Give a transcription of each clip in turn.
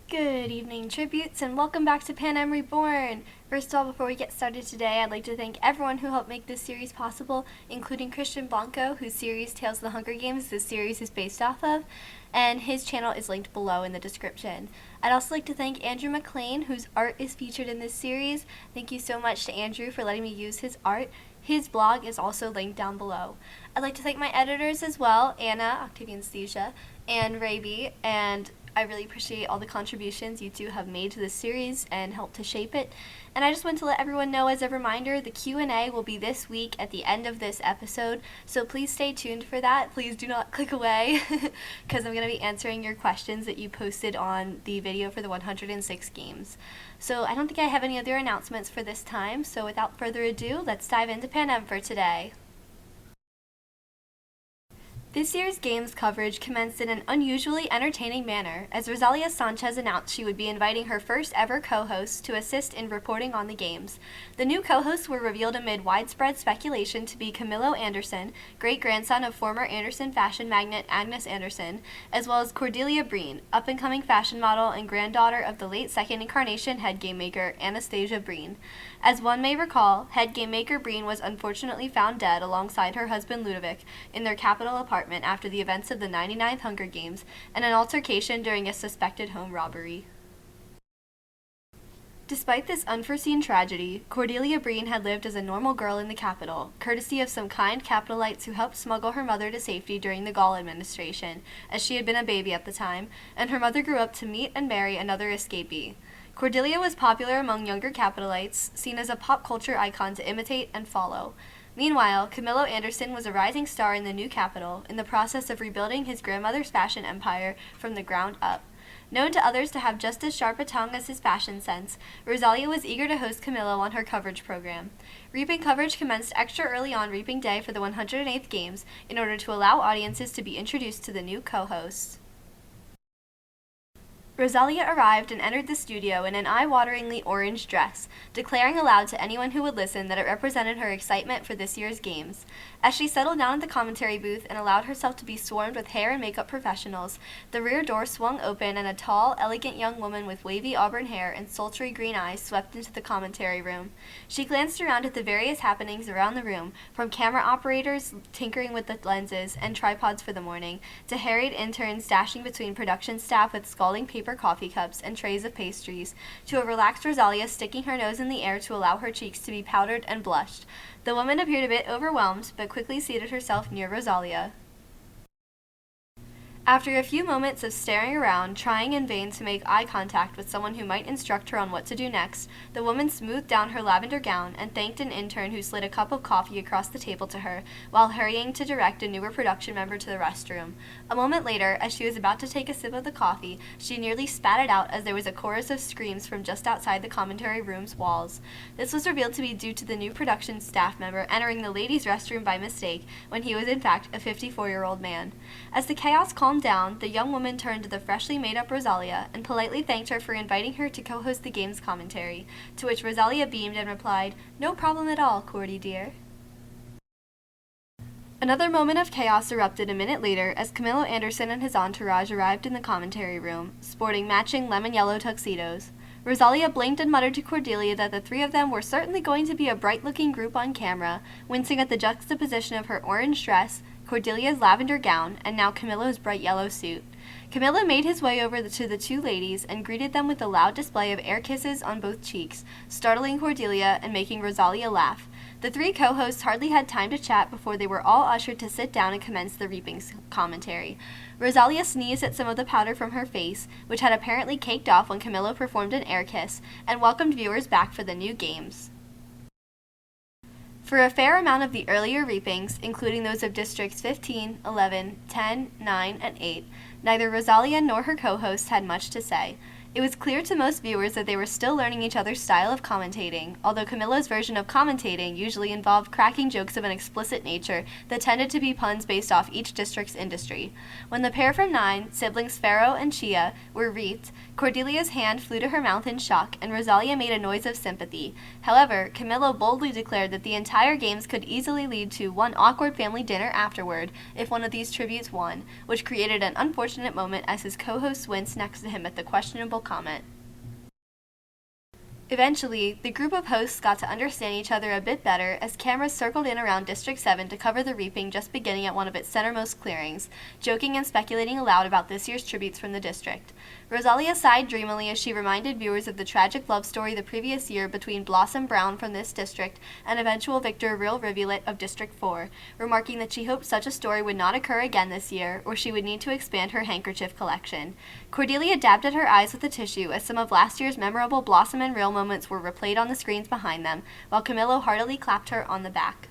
Good evening, tributes, and welcome back to Panem Reborn! First of all, before we get started today, I'd like to thank everyone who helped make this series possible, including Christian Blanco, whose series Tales of the Hunger Games this series is based off of, and his channel is linked below in the description. I'd also like to thank Andrew McLean, whose art is featured in this series. Thank you so much to Andrew for letting me use his art. His blog is also linked down below. I'd like to thank my editors as well, Anna, Octavian Sthesia, and Raby, and I really appreciate all the contributions you two have made to this series and helped to shape it. And I just want to let everyone know as a reminder, the Q&A will be this week at the end of this episode, so please stay tuned for that. Please do not click away, because I'm going to be answering your questions that you posted on the video for the 106 games. So I don't think I have any other announcements for this time, so without further ado, let's dive into Panem for today. This year's Games coverage commenced in an unusually entertaining manner as Rosalia Sanchez announced she would be inviting her first ever co-hosts to assist in reporting on the Games. The new co-hosts were revealed amid widespread speculation to be Camilo Anderson, great-grandson of former Anderson fashion magnate Agnes Anderson, as well as Cordelia Breen, up-and-coming fashion model and granddaughter of the late second incarnation head game maker Anastasia Breen. As one may recall, head game maker Breen was unfortunately found dead alongside her husband Ludovic in their Capitol apartment after the events of the 99th Hunger Games and an altercation during a suspected home robbery. Despite this unforeseen tragedy, Cordelia Breen had lived as a normal girl in the Capitol, courtesy of some kind Capitolites who helped smuggle her mother to safety during the Gaul administration, as she had been a baby at the time, and her mother grew up to meet and marry another escapee. Cordelia was popular among younger Capitolites, seen as a pop culture icon to imitate and follow. Meanwhile, Camilo Anderson was a rising star in the new Capitol, in the process of rebuilding his grandmother's fashion empire from the ground up. Known to others to have just as sharp a tongue as his fashion sense, Rosalia was eager to host Camilo on her coverage program. Reaping coverage commenced extra early on Reaping Day for the 108th Games in order to allow audiences to be introduced to the new co-hosts. Rosalia arrived and entered the studio in an eye-wateringly orange dress, declaring aloud to anyone who would listen that it represented her excitement for this year's Games. As she settled down at the commentary booth and allowed herself to be swarmed with hair and makeup professionals, the rear door swung open and a tall, elegant young woman with wavy auburn hair and sultry green eyes swept into the commentary room. She glanced around at the various happenings around the room, from camera operators tinkering with the lenses and tripods for the morning, to harried interns dashing between production staff with scalding paper coffee cups and trays of pastries, to a relaxed Rosalia sticking her nose in the air to allow her cheeks to be powdered and blushed. The woman appeared a bit overwhelmed, but quickly seated herself near Rosalia. After a few moments of staring around, trying in vain to make eye contact with someone who might instruct her on what to do next, the woman smoothed down her lavender gown and thanked an intern who slid a cup of coffee across the table to her, while hurrying to direct a newer production member to the restroom. A moment later, as she was about to take a sip of the coffee, she nearly spat it out as there was a chorus of screams from just outside the commentary room's walls. This was revealed to be due to the new production staff member entering the ladies' restroom by mistake, when he was in fact a 54-year-old man. As the chaos calmed down, the young woman turned to the freshly made-up Rosalia and politely thanked her for inviting her to co-host the game's commentary, to which Rosalia beamed and replied, "No problem at all, Cordy dear." Another moment of chaos erupted a minute later as Camilo Anderson and his entourage arrived in the commentary room, sporting matching lemon-yellow tuxedos. Rosalia blinked and muttered to Cordelia that the three of them were certainly going to be a bright-looking group on camera, wincing at the juxtaposition of her orange dress, Cordelia's lavender gown, and now Camilo's bright yellow suit. Camilo made his way over to the two ladies and greeted them with a loud display of air kisses on both cheeks, startling Cordelia and making Rosalia laugh. The three co-hosts hardly had time to chat before they were all ushered to sit down and commence the Reaping commentary. Rosalia sneezed at some of the powder from her face, which had apparently caked off when Camilo performed an air kiss, and welcomed viewers back for the new games. For a fair amount of the earlier reapings, including those of Districts 15, 11, 10, 9, and 8, neither Rosalia nor her co-hosts had much to say. It was clear to most viewers that they were still learning each other's style of commentating, although Camilo's version of commentating usually involved cracking jokes of an explicit nature that tended to be puns based off each district's industry. When the pair from 9, siblings Pharaoh and Chia, were reaped, Cordelia's hand flew to her mouth in shock, and Rosalia made a noise of sympathy. However, Camilo boldly declared that the entire games could easily lead to one awkward family dinner afterward if one of these tributes won, which created an unfortunate moment as his co-hosts winced next to him at the questionable cheerful comment. Eventually, the group of hosts got to understand each other a bit better as cameras circled in around District 7 to cover the reaping just beginning at one of its centermost clearings, joking and speculating aloud about this year's tributes from the district. Rosalia sighed dreamily as she reminded viewers of the tragic love story the previous year between Blossom Brown from this district and eventual victor Real Rivulet of District 4, remarking that she hoped such a story would not occur again this year, or she would need to expand her handkerchief collection. Cordelia dabbed at her eyes with a tissue as some of last year's memorable Blossom and Real moments were replayed on the screens behind them, while Camillo heartily clapped her on the back.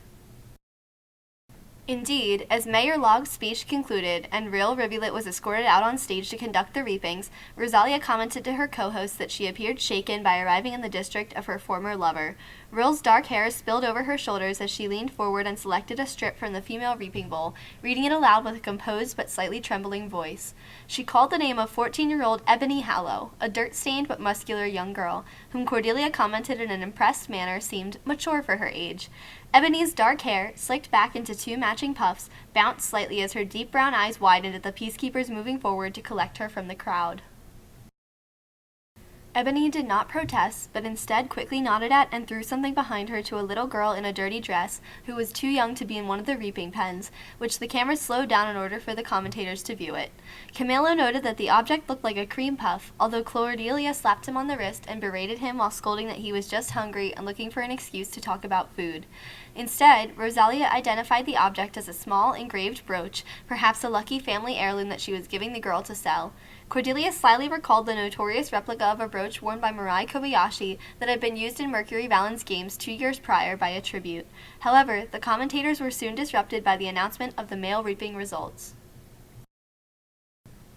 Indeed, as Mayor Logg's speech concluded and Real Rivulet was escorted out on stage to conduct the reapings, Rosalia commented to her co-host that she appeared shaken by arriving in the district of her former lover. Real's dark hair spilled over her shoulders as she leaned forward and selected a strip from the female reaping bowl, reading it aloud with a composed but slightly trembling voice. She called the name of 14-year-old Ebony Hallow, a dirt-stained but muscular young girl, whom Cordelia commented in an impressed manner seemed mature for her age. Ebony's dark hair, slicked back into two matching puffs, bounced slightly as her deep brown eyes widened at the peacekeepers moving forward to collect her from the crowd. Ebony did not protest, but instead quickly nodded at and threw something behind her to a little girl in a dirty dress who was too young to be in one of the reaping pens, which the camera slowed down in order for the commentators to view it. Camillo noted that the object looked like a cream puff, although Cordelia slapped him on the wrist and berated him while scolding that he was just hungry and looking for an excuse to talk about food. Instead, Rosalia identified the object as a small, engraved brooch, perhaps a lucky family heirloom that she was giving the girl to sell. Cordelia slyly recalled the notorious replica of a brooch worn by Mirai Kobayashi that had been used in Mercury Valen's games 2 years prior by a tribute. However, the commentators were soon disrupted by the announcement of the male reaping results.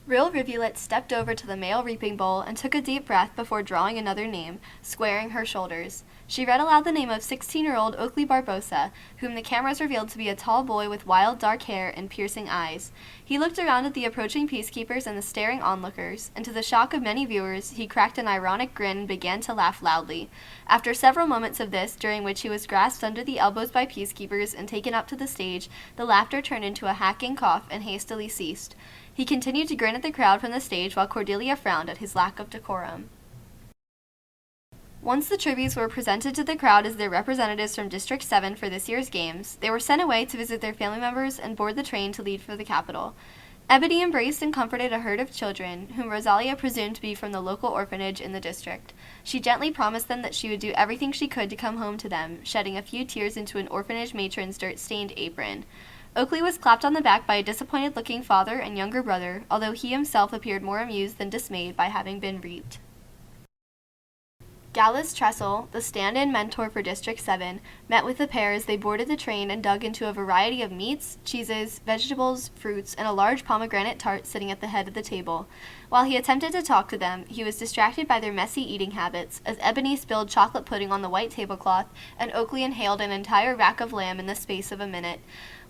Real Rivulet stepped over to the male reaping bowl and took a deep breath before drawing another name, squaring her shoulders. She read aloud the name of 16-year-old Oakley Barbosa, whom the cameras revealed to be a tall boy with wild dark hair and piercing eyes. He looked around at the approaching peacekeepers and the staring onlookers, and to the shock of many viewers, he cracked an ironic grin and began to laugh loudly. After several moments of this, during which he was grasped under the elbows by peacekeepers and taken up to the stage, the laughter turned into a hacking cough and hastily ceased. He continued to grin at the crowd from the stage while Cordelia frowned at his lack of decorum. Once the tributes were presented to the crowd as their representatives from District 7 for this year's games, they were sent away to visit their family members and board the train to leave for the capital. Ebony embraced and comforted a herd of children, whom Rosalia presumed to be from the local orphanage in the district. She gently promised them that she would do everything she could to come home to them, shedding a few tears into an orphanage matron's dirt-stained apron. Oakley was clapped on the back by a disappointed-looking father and younger brother, although he himself appeared more amused than dismayed by having been reaped. Gallus Tressel, the stand-in mentor for District 7, met with the pair as they boarded the train and dug into a variety of meats, cheeses, vegetables, fruits, and a large pomegranate tart sitting at the head of the table. While he attempted to talk to them, he was distracted by their messy eating habits, as Ebony spilled chocolate pudding on the white tablecloth, and Oakley inhaled an entire rack of lamb in the space of a minute.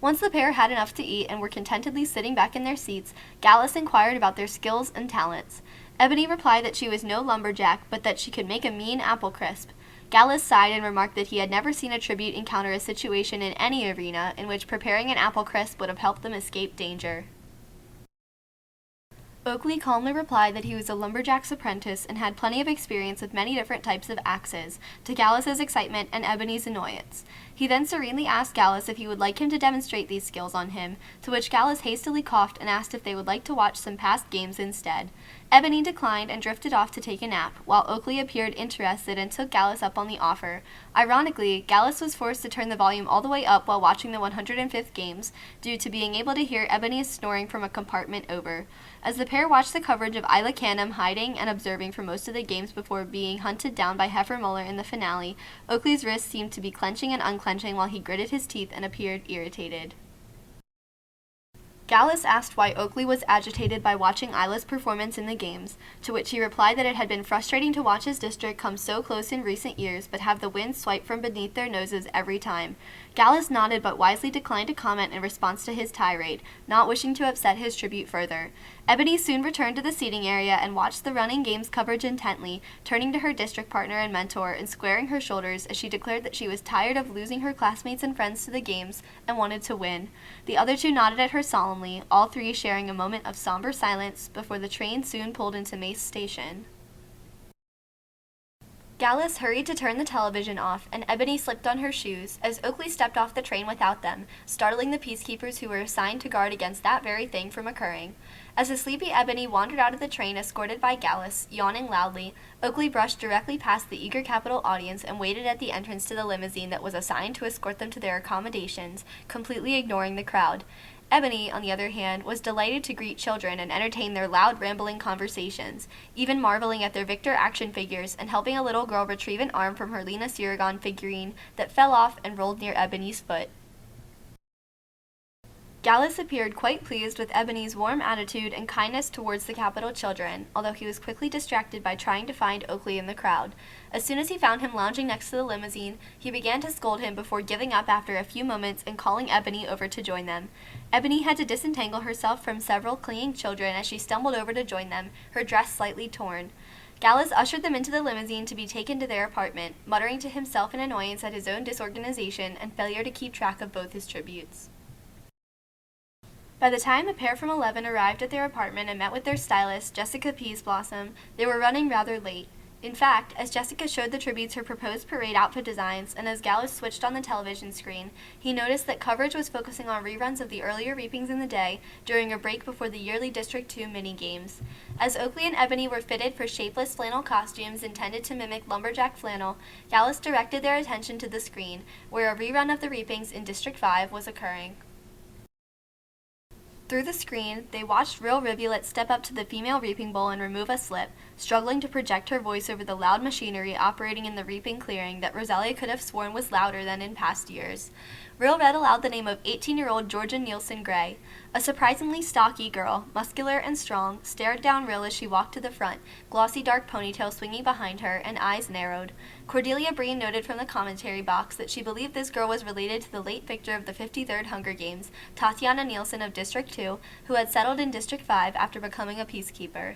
Once the pair had enough to eat and were contentedly sitting back in their seats, Gallus inquired about their skills and talents. Ebony replied that she was no lumberjack, but that she could make a mean apple crisp. Gallus sighed and remarked that he had never seen a tribute encounter a situation in any arena in which preparing an apple crisp would have helped them escape danger. Oakley calmly replied that he was a lumberjack's apprentice and had plenty of experience with many different types of axes, to Gallus's excitement and Ebony's annoyance. He then serenely asked Gallus if he would like him to demonstrate these skills on him, to which Gallus hastily coughed and asked if they would like to watch some past games instead. Ebony declined and drifted off to take a nap, while Oakley appeared interested and took Gallus up on the offer. Ironically, Gallus was forced to turn the volume all the way up while watching the 105th games, due to being able to hear Ebony's snoring from a compartment over. As the pair watched the coverage of Isla Panem hiding and observing for most of the games before being hunted down by Heifer Muller in the finale, Oakley's wrists seemed to be clenching and unclenching while he gritted his teeth and appeared irritated. Gallus asked why Oakley was agitated by watching Isla's performance in the games, to which he replied that it had been frustrating to watch his district come so close in recent years but have the wind swipe from beneath their noses every time. Gallus nodded but wisely declined to comment in response to his tirade, not wishing to upset his tribute further. Ebony soon returned to the seating area and watched the running games coverage intently, turning to her district partner and mentor and squaring her shoulders as she declared that she was tired of losing her classmates and friends to the games and wanted to win. The other two nodded at her solemnly, all three sharing a moment of somber silence before the train soon pulled into Mace Station. Gallus hurried to turn the television off, and Ebony slipped on her shoes as Oakley stepped off the train without them, startling the peacekeepers who were assigned to guard against that very thing from occurring. As the sleepy Ebony wandered out of the train escorted by Gallus, yawning loudly, Oakley brushed directly past the eager Capitol audience and waited at the entrance to the limousine that was assigned to escort them to their accommodations, completely ignoring the crowd. Ebony, on the other hand, was delighted to greet children and entertain their loud, rambling conversations, even marveling at their Victor action figures and helping a little girl retrieve an arm from her Lena Sirigon figurine that fell off and rolled near Ebony's foot. Gallus appeared quite pleased with Ebony's warm attitude and kindness towards the Capitol children, although he was quickly distracted by trying to find Oakley in the crowd. As soon as he found him lounging next to the limousine, he began to scold him before giving up after a few moments and calling Ebony over to join them. Ebony had to disentangle herself from several clinging children as she stumbled over to join them, her dress slightly torn. Gallus ushered them into the limousine to be taken to their apartment, muttering to himself in annoyance at his own disorganization and failure to keep track of both his tributes. By the time the pair from 11 arrived at their apartment and met with their stylist, Jessica Peaseblossom, they were running rather late. In fact, as Jessica showed the tributes her proposed parade outfit designs, and as Gallus switched on the television screen, he noticed that coverage was focusing on reruns of the earlier reapings in the day during a break before the yearly District 2 mini-games. As Oakley and Ebony were fitted for shapeless flannel costumes intended to mimic lumberjack flannel, Gallus directed their attention to the screen, where a rerun of the reapings in District 5 was occurring. Through the screen, they watched Real Rivulet step up to the female reaping bowl and remove a slip, struggling to project her voice over the loud machinery operating in the reaping clearing that Rosalia could have sworn was louder than in past years. Real read aloud the name of 18-year-old Georgia Nielsen Gray. A surprisingly stocky girl, muscular and strong, stared down Real as she walked to the front, glossy dark ponytail swinging behind her and eyes narrowed. Cordelia Breen noted from the commentary box that she believed this girl was related to the late victor of the 53rd Hunger Games, Tatiana Nielsen of District 2, who had settled in District 5 after becoming a peacekeeper.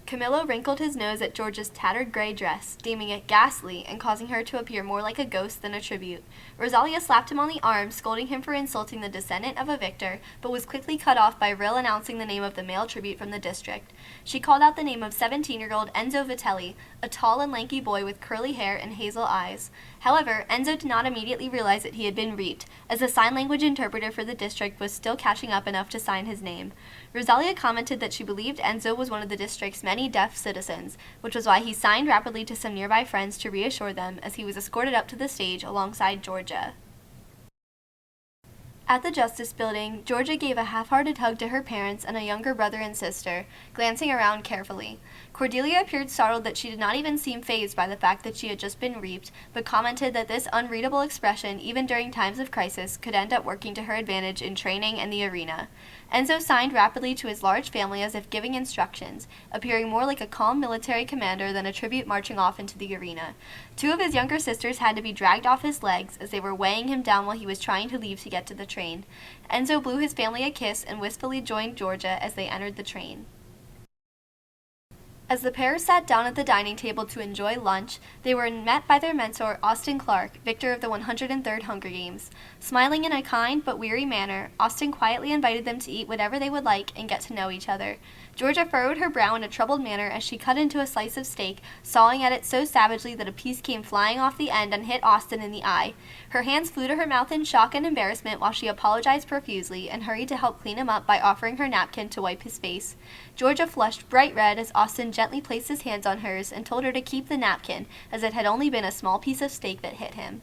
Camillo wrinkled his nose at Georgia's tattered gray dress, deeming it ghastly and causing her to appear more like a ghost than a tribute. Rosalia slapped him on the arm, scolding him for insulting the descendant of a victor, but was quickly cut off by Real announcing the name of the male tribute from the district. She called out the name of 17-year-old Enzo Vitelli, a tall and lanky boy with curly hair and hazel eyes. However, Enzo did not immediately realize that he had been reaped, as the sign language interpreter for the district was still catching up enough to sign his name. Rosalia commented that she believed Enzo was one of the district's many deaf citizens, which was why he signed rapidly to some nearby friends to reassure them as he was escorted up to the stage alongside Georgia. At the Justice Building, Georgia gave a half-hearted hug to her parents and a younger brother and sister, glancing around carefully. Cordelia appeared startled that she did not even seem fazed by the fact that she had just been reaped, but commented that this unreadable expression, even during times of crisis, could end up working to her advantage in training and the arena. Enzo signed rapidly to his large family as if giving instructions, appearing more like a calm military commander than a tribute marching off into the arena. Two of his younger sisters had to be dragged off his legs as they were weighing him down while he was trying to leave to get to the train. Enzo blew his family a kiss and wistfully joined Georgia as they entered the train. As the pair sat down at the dining table to enjoy lunch, they were met by their mentor, Austin Clark, victor of the 103rd Hunger Games. Smiling in a kind but weary manner, Austin quietly invited them to eat whatever they would like and get to know each other. Georgia furrowed her brow in a troubled manner as she cut into a slice of steak, sawing at it so savagely that a piece came flying off the end and hit Austin in the eye. Her hands flew to her mouth in shock and embarrassment while she apologized profusely and hurried to help clean him up by offering her napkin to wipe his face. Georgia flushed bright red as Austin gently placed his hands on hers and told her to keep the napkin, as it had only been a small piece of steak that hit him.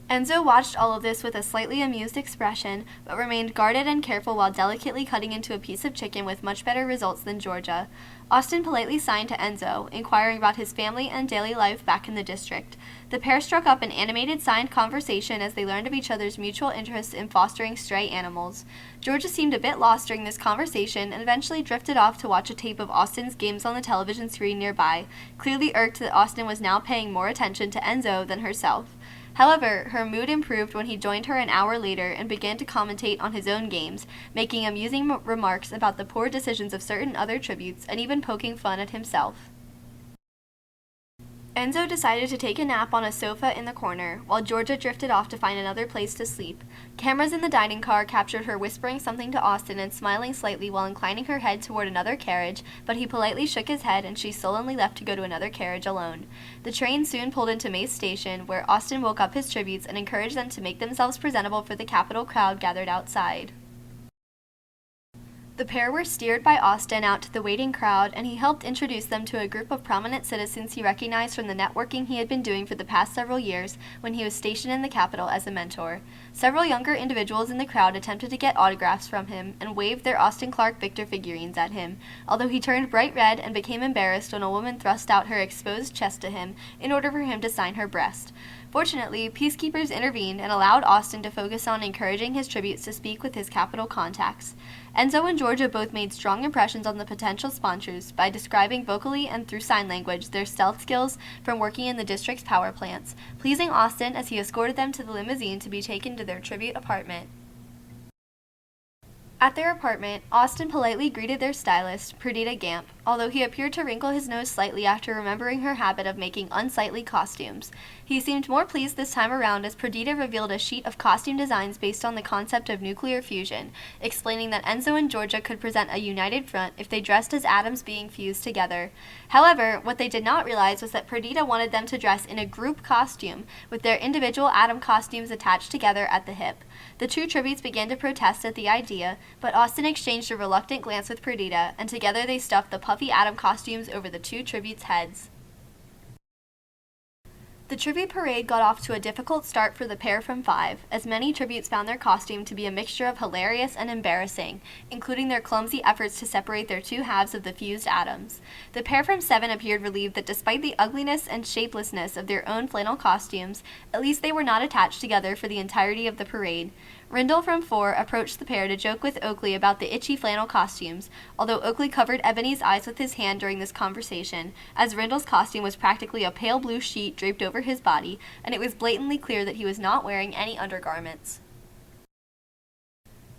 Enzo watched all of this with a slightly amused expression, but remained guarded and careful while delicately cutting into a piece of chicken with much better results than Georgia. Austin politely signed to Enzo, inquiring about his family and daily life back in the district. The pair struck up an animated signed conversation as they learned of each other's mutual interest in fostering stray animals. Georgia seemed a bit lost during this conversation and eventually drifted off to watch a tape of Austin's games on the television screen nearby, clearly irked that Austin was now paying more attention to Enzo than herself. However, her mood improved when he joined her an hour later and began to commentate on his own games, making amusing remarks about the poor decisions of certain other tributes and even poking fun at himself. Enzo decided to take a nap on a sofa in the corner, while Georgia drifted off to find another place to sleep. Cameras in the dining car captured her whispering something to Austin and smiling slightly while inclining her head toward another carriage, but he politely shook his head and she sullenly left to go to another carriage alone. The train soon pulled into Mace Station, where Austin woke up his tributes and encouraged them to make themselves presentable for the Capitol crowd gathered outside. The pair were steered by Austin out to the waiting crowd, and he helped introduce them to a group of prominent citizens he recognized from the networking he had been doing for the past several years when he was stationed in the Capitol as a mentor. Several younger individuals in the crowd attempted to get autographs from him and waved their Austin Clark Victor figurines at him, although he turned bright red and became embarrassed when a woman thrust out her exposed chest to him in order for him to sign her breast. Fortunately, peacekeepers intervened and allowed Austin to focus on encouraging his tributes to speak with his Capitol contacts. Enzo and Georgia both made strong impressions on the potential sponsors by describing vocally and through sign language their stealth skills from working in the district's power plants, pleasing Austin as he escorted them to the limousine to be taken to their tribute apartment. At their apartment, Austin politely greeted their stylist, Perdita Gamp, although he appeared to wrinkle his nose slightly after remembering her habit of making unsightly costumes. He seemed more pleased this time around as Perdita revealed a sheet of costume designs based on the concept of nuclear fusion, explaining that Enzo and Georgia could present a united front if they dressed as atoms being fused together. However, what they did not realize was that Perdita wanted them to dress in a group costume, with their individual atom costumes attached together at the hip. The two tributes began to protest at the idea, but Austin exchanged a reluctant glance with Perdita, and together they stuffed the puffy atom costumes over the two tributes' heads. The tribute parade got off to a difficult start for the pair from 5, as many tributes found their costume to be a mixture of hilarious and embarrassing, including their clumsy efforts to separate their two halves of the fused atoms. The pair from 7 appeared relieved that despite the ugliness and shapelessness of their own flannel costumes, at least they were not attached together for the entirety of the parade. Rindle from 4 approached the pair to joke with Oakley about the itchy flannel costumes, although Oakley covered Ebony's eyes with his hand during this conversation, as Rindle's costume was practically a pale blue sheet draped over his body, and it was blatantly clear that he was not wearing any undergarments.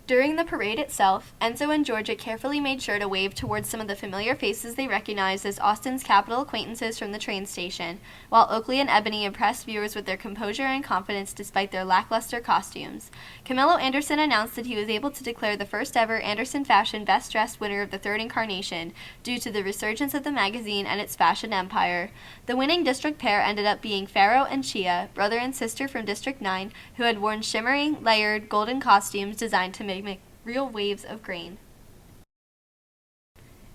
During the parade itself, Enzo and Georgia carefully made sure to wave towards some of the familiar faces they recognized as Austin's Capitol acquaintances from the train station, while Oakley and Ebony impressed viewers with their composure and confidence despite their lackluster costumes. Camilo Anderson announced that he was able to declare the first ever Anderson Fashion Best Dressed winner of the third incarnation, due to the resurgence of the magazine and its fashion empire. The winning district pair ended up being Pharaoh and Chia, brother and sister from District 9, who had worn shimmering, layered, golden costumes designed to make real waves of grain.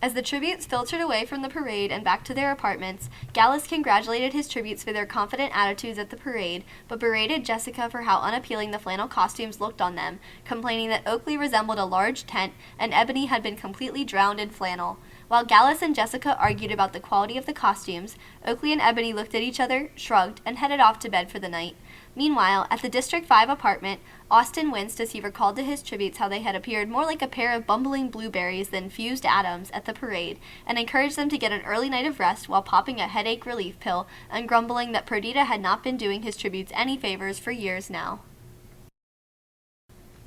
As the tributes filtered away from the parade and back to their apartments, Gallus congratulated his tributes for their confident attitudes at the parade, but berated Jessica for how unappealing the flannel costumes looked on them, complaining that Oakley resembled a large tent and Ebony had been completely drowned in flannel. While Gallus and Jessica argued about the quality of the costumes, Oakley and Ebony looked at each other, shrugged, and headed off to bed for the night. Meanwhile, at the District 5 apartment, Austin winced as he recalled to his tributes how they had appeared more like a pair of bumbling blueberries than fused atoms at the parade, and encouraged them to get an early night of rest while popping a headache relief pill and grumbling that Perdita had not been doing his tributes any favors for years now.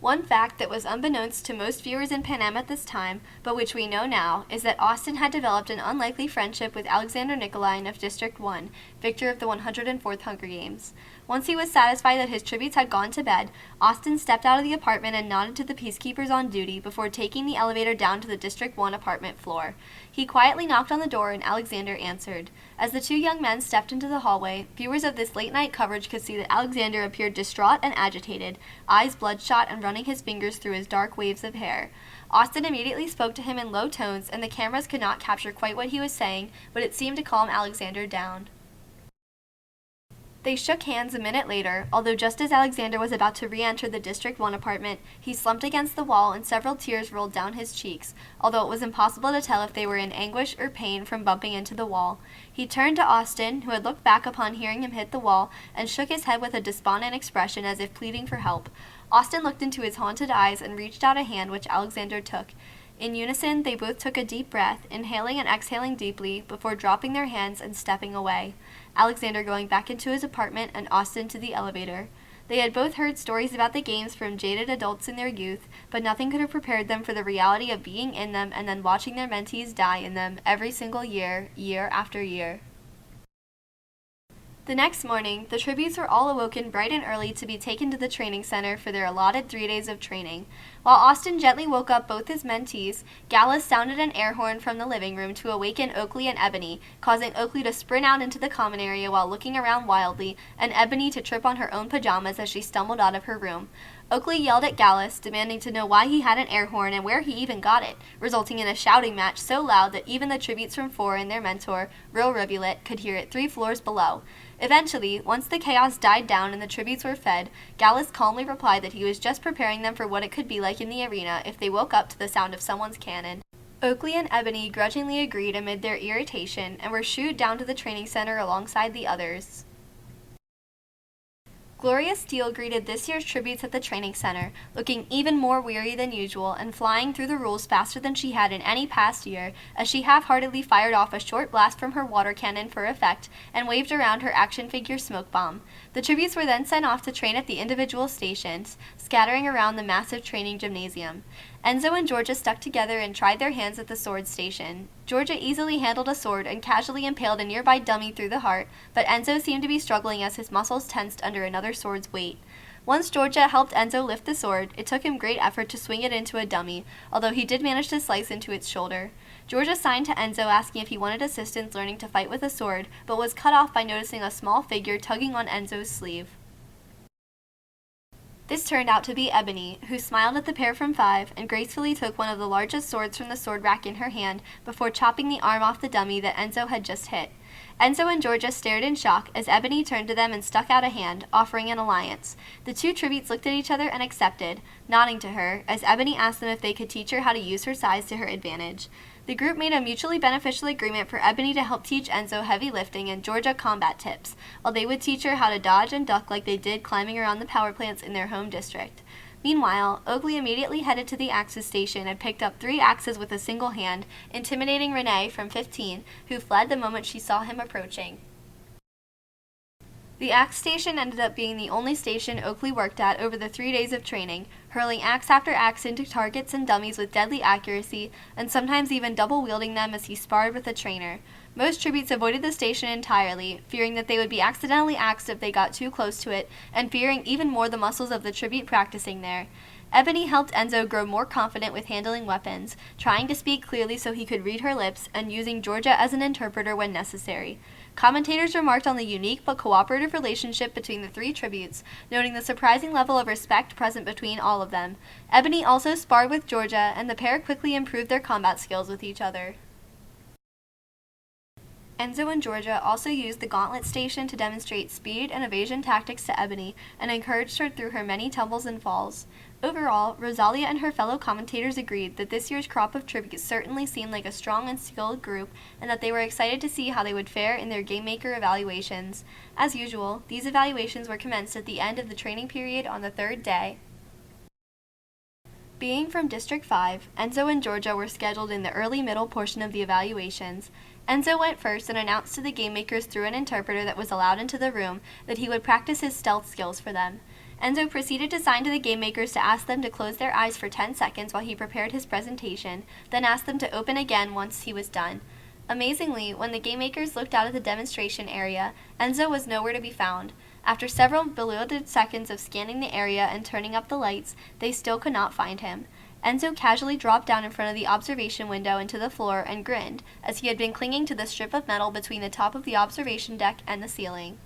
One fact that was unbeknownst to most viewers in Panem at this time, but which we know now, is that Austin had developed an unlikely friendship with Alexander Nikolai of District 1, victor of the 104th Hunger Games. Once he was satisfied that his tributes had gone to bed, Austin stepped out of the apartment and nodded to the peacekeepers on duty before taking the elevator down to the District 1 apartment floor. He quietly knocked on the door and Alexander answered. As the two young men stepped into the hallway, viewers of this late-night coverage could see that Alexander appeared distraught and agitated, eyes bloodshot and running his fingers through his dark waves of hair. Austin immediately spoke to him in low tones, and the cameras could not capture quite what he was saying, but it seemed to calm Alexander down. They shook hands a minute later, although just as Alexander was about to re-enter the District 1 apartment, he slumped against the wall and several tears rolled down his cheeks, although it was impossible to tell if they were in anguish or pain from bumping into the wall. He turned to Austin, who had looked back upon hearing him hit the wall, and shook his head with a despondent expression as if pleading for help. Austin looked into his haunted eyes and reached out a hand which Alexander took. In unison, they both took a deep breath, inhaling and exhaling deeply, before dropping their hands and stepping away, Alexander going back into his apartment and Austin to the elevator. They had both heard stories about the games from jaded adults in their youth, but nothing could have prepared them for the reality of being in them and then watching their mentees die in them every single year, year after year. The next morning, the tributes were all awoken bright and early to be taken to the training center for their allotted 3 days of training. While Austin gently woke up both his mentees, Gallus sounded an air horn from the living room to awaken Oakley and Ebony, causing Oakley to sprint out into the common area while looking around wildly, and Ebony to trip on her own pajamas as she stumbled out of her room. Oakley yelled at Gallus, demanding to know why he had an air horn and where he even got it, resulting in a shouting match so loud that even the tributes from 4 and their mentor, Real Rivulet, could hear it 3 floors below. Eventually, once the chaos died down and the tributes were fed, Gallus calmly replied that he was just preparing them for what it could be like in the arena if they woke up to the sound of someone's cannon. Oakley and Ebony grudgingly agreed amid their irritation and were shooed down to the training center alongside the others. Gloria Steele greeted this year's tributes at the training center, looking even more weary than usual and flying through the rules faster than she had in any past year, as she half-heartedly fired off a short blast from her water cannon for effect and waved around her action figure smoke bomb. The tributes were then sent off to train at the individual stations, scattering around the massive training gymnasium. Enzo and Georgia stuck together and tried their hands at the sword station. Georgia easily handled a sword and casually impaled a nearby dummy through the heart, but Enzo seemed to be struggling as his muscles tensed under another sword's weight. Once Georgia helped Enzo lift the sword, it took him great effort to swing it into a dummy, although he did manage to slice into its shoulder. Georgia signed to Enzo asking if he wanted assistance learning to fight with a sword, but was cut off by noticing a small figure tugging on Enzo's sleeve. This turned out to be Ebony, who smiled at the pair from 5 and gracefully took one of the largest swords from the sword rack in her hand before chopping the arm off the dummy that Enzo had just hit. Enzo and Georgia stared in shock as Ebony turned to them and stuck out a hand, offering an alliance. The 2 tributes looked at each other and accepted, nodding to her, as Ebony asked them if they could teach her how to use her size to her advantage. The group made a mutually beneficial agreement for Ebony to help teach Enzo heavy lifting and Georgia combat tips, while they would teach her how to dodge and duck like they did climbing around the power plants in their home district. Meanwhile, Oakley immediately headed to the Axes station and picked up 3 axes with a single hand, intimidating Renee from 15, who fled the moment she saw him approaching. The axe station ended up being the only station Oakley worked at over the 3 days of training, hurling axe after axe into targets and dummies with deadly accuracy, and sometimes even double-wielding them as he sparred with a trainer. Most tributes avoided the station entirely, fearing that they would be accidentally axed if they got too close to it, and fearing even more the muscles of the tribute practicing there. Ebony helped Enzo grow more confident with handling weapons, trying to speak clearly so he could read her lips, and using Georgia as an interpreter when necessary. Commentators remarked on the unique but cooperative relationship between the 3 tributes, noting the surprising level of respect present between all of them. Ebony also sparred with Georgia, and the pair quickly improved their combat skills with each other. Enzo and Georgia also used the gauntlet station to demonstrate speed and evasion tactics to Ebony and encouraged her through her many tumbles and falls. Overall, Rosalia and her fellow commentators agreed that this year's crop of tributes certainly seemed like a strong and skilled group, and that they were excited to see how they would fare in their Game Maker evaluations. As usual, these evaluations were commenced at the end of the training period on the 3rd day. Being from District 5, Enzo and Georgia were scheduled in the early-middle portion of the evaluations. Enzo went first and announced to the game makers through an interpreter that was allowed into the room that he would practice his stealth skills for them. Enzo proceeded to sign to the game makers to ask them to close their eyes for 10 seconds while he prepared his presentation, then asked them to open again once he was done. Amazingly, when the game makers looked out at the demonstration area, Enzo was nowhere to be found. After several bewildered seconds of scanning the area and turning up the lights, they still could not find him. Enzo casually dropped down in front of the observation window into the floor and grinned, as he had been clinging to the strip of metal between the top of the observation deck and the ceiling.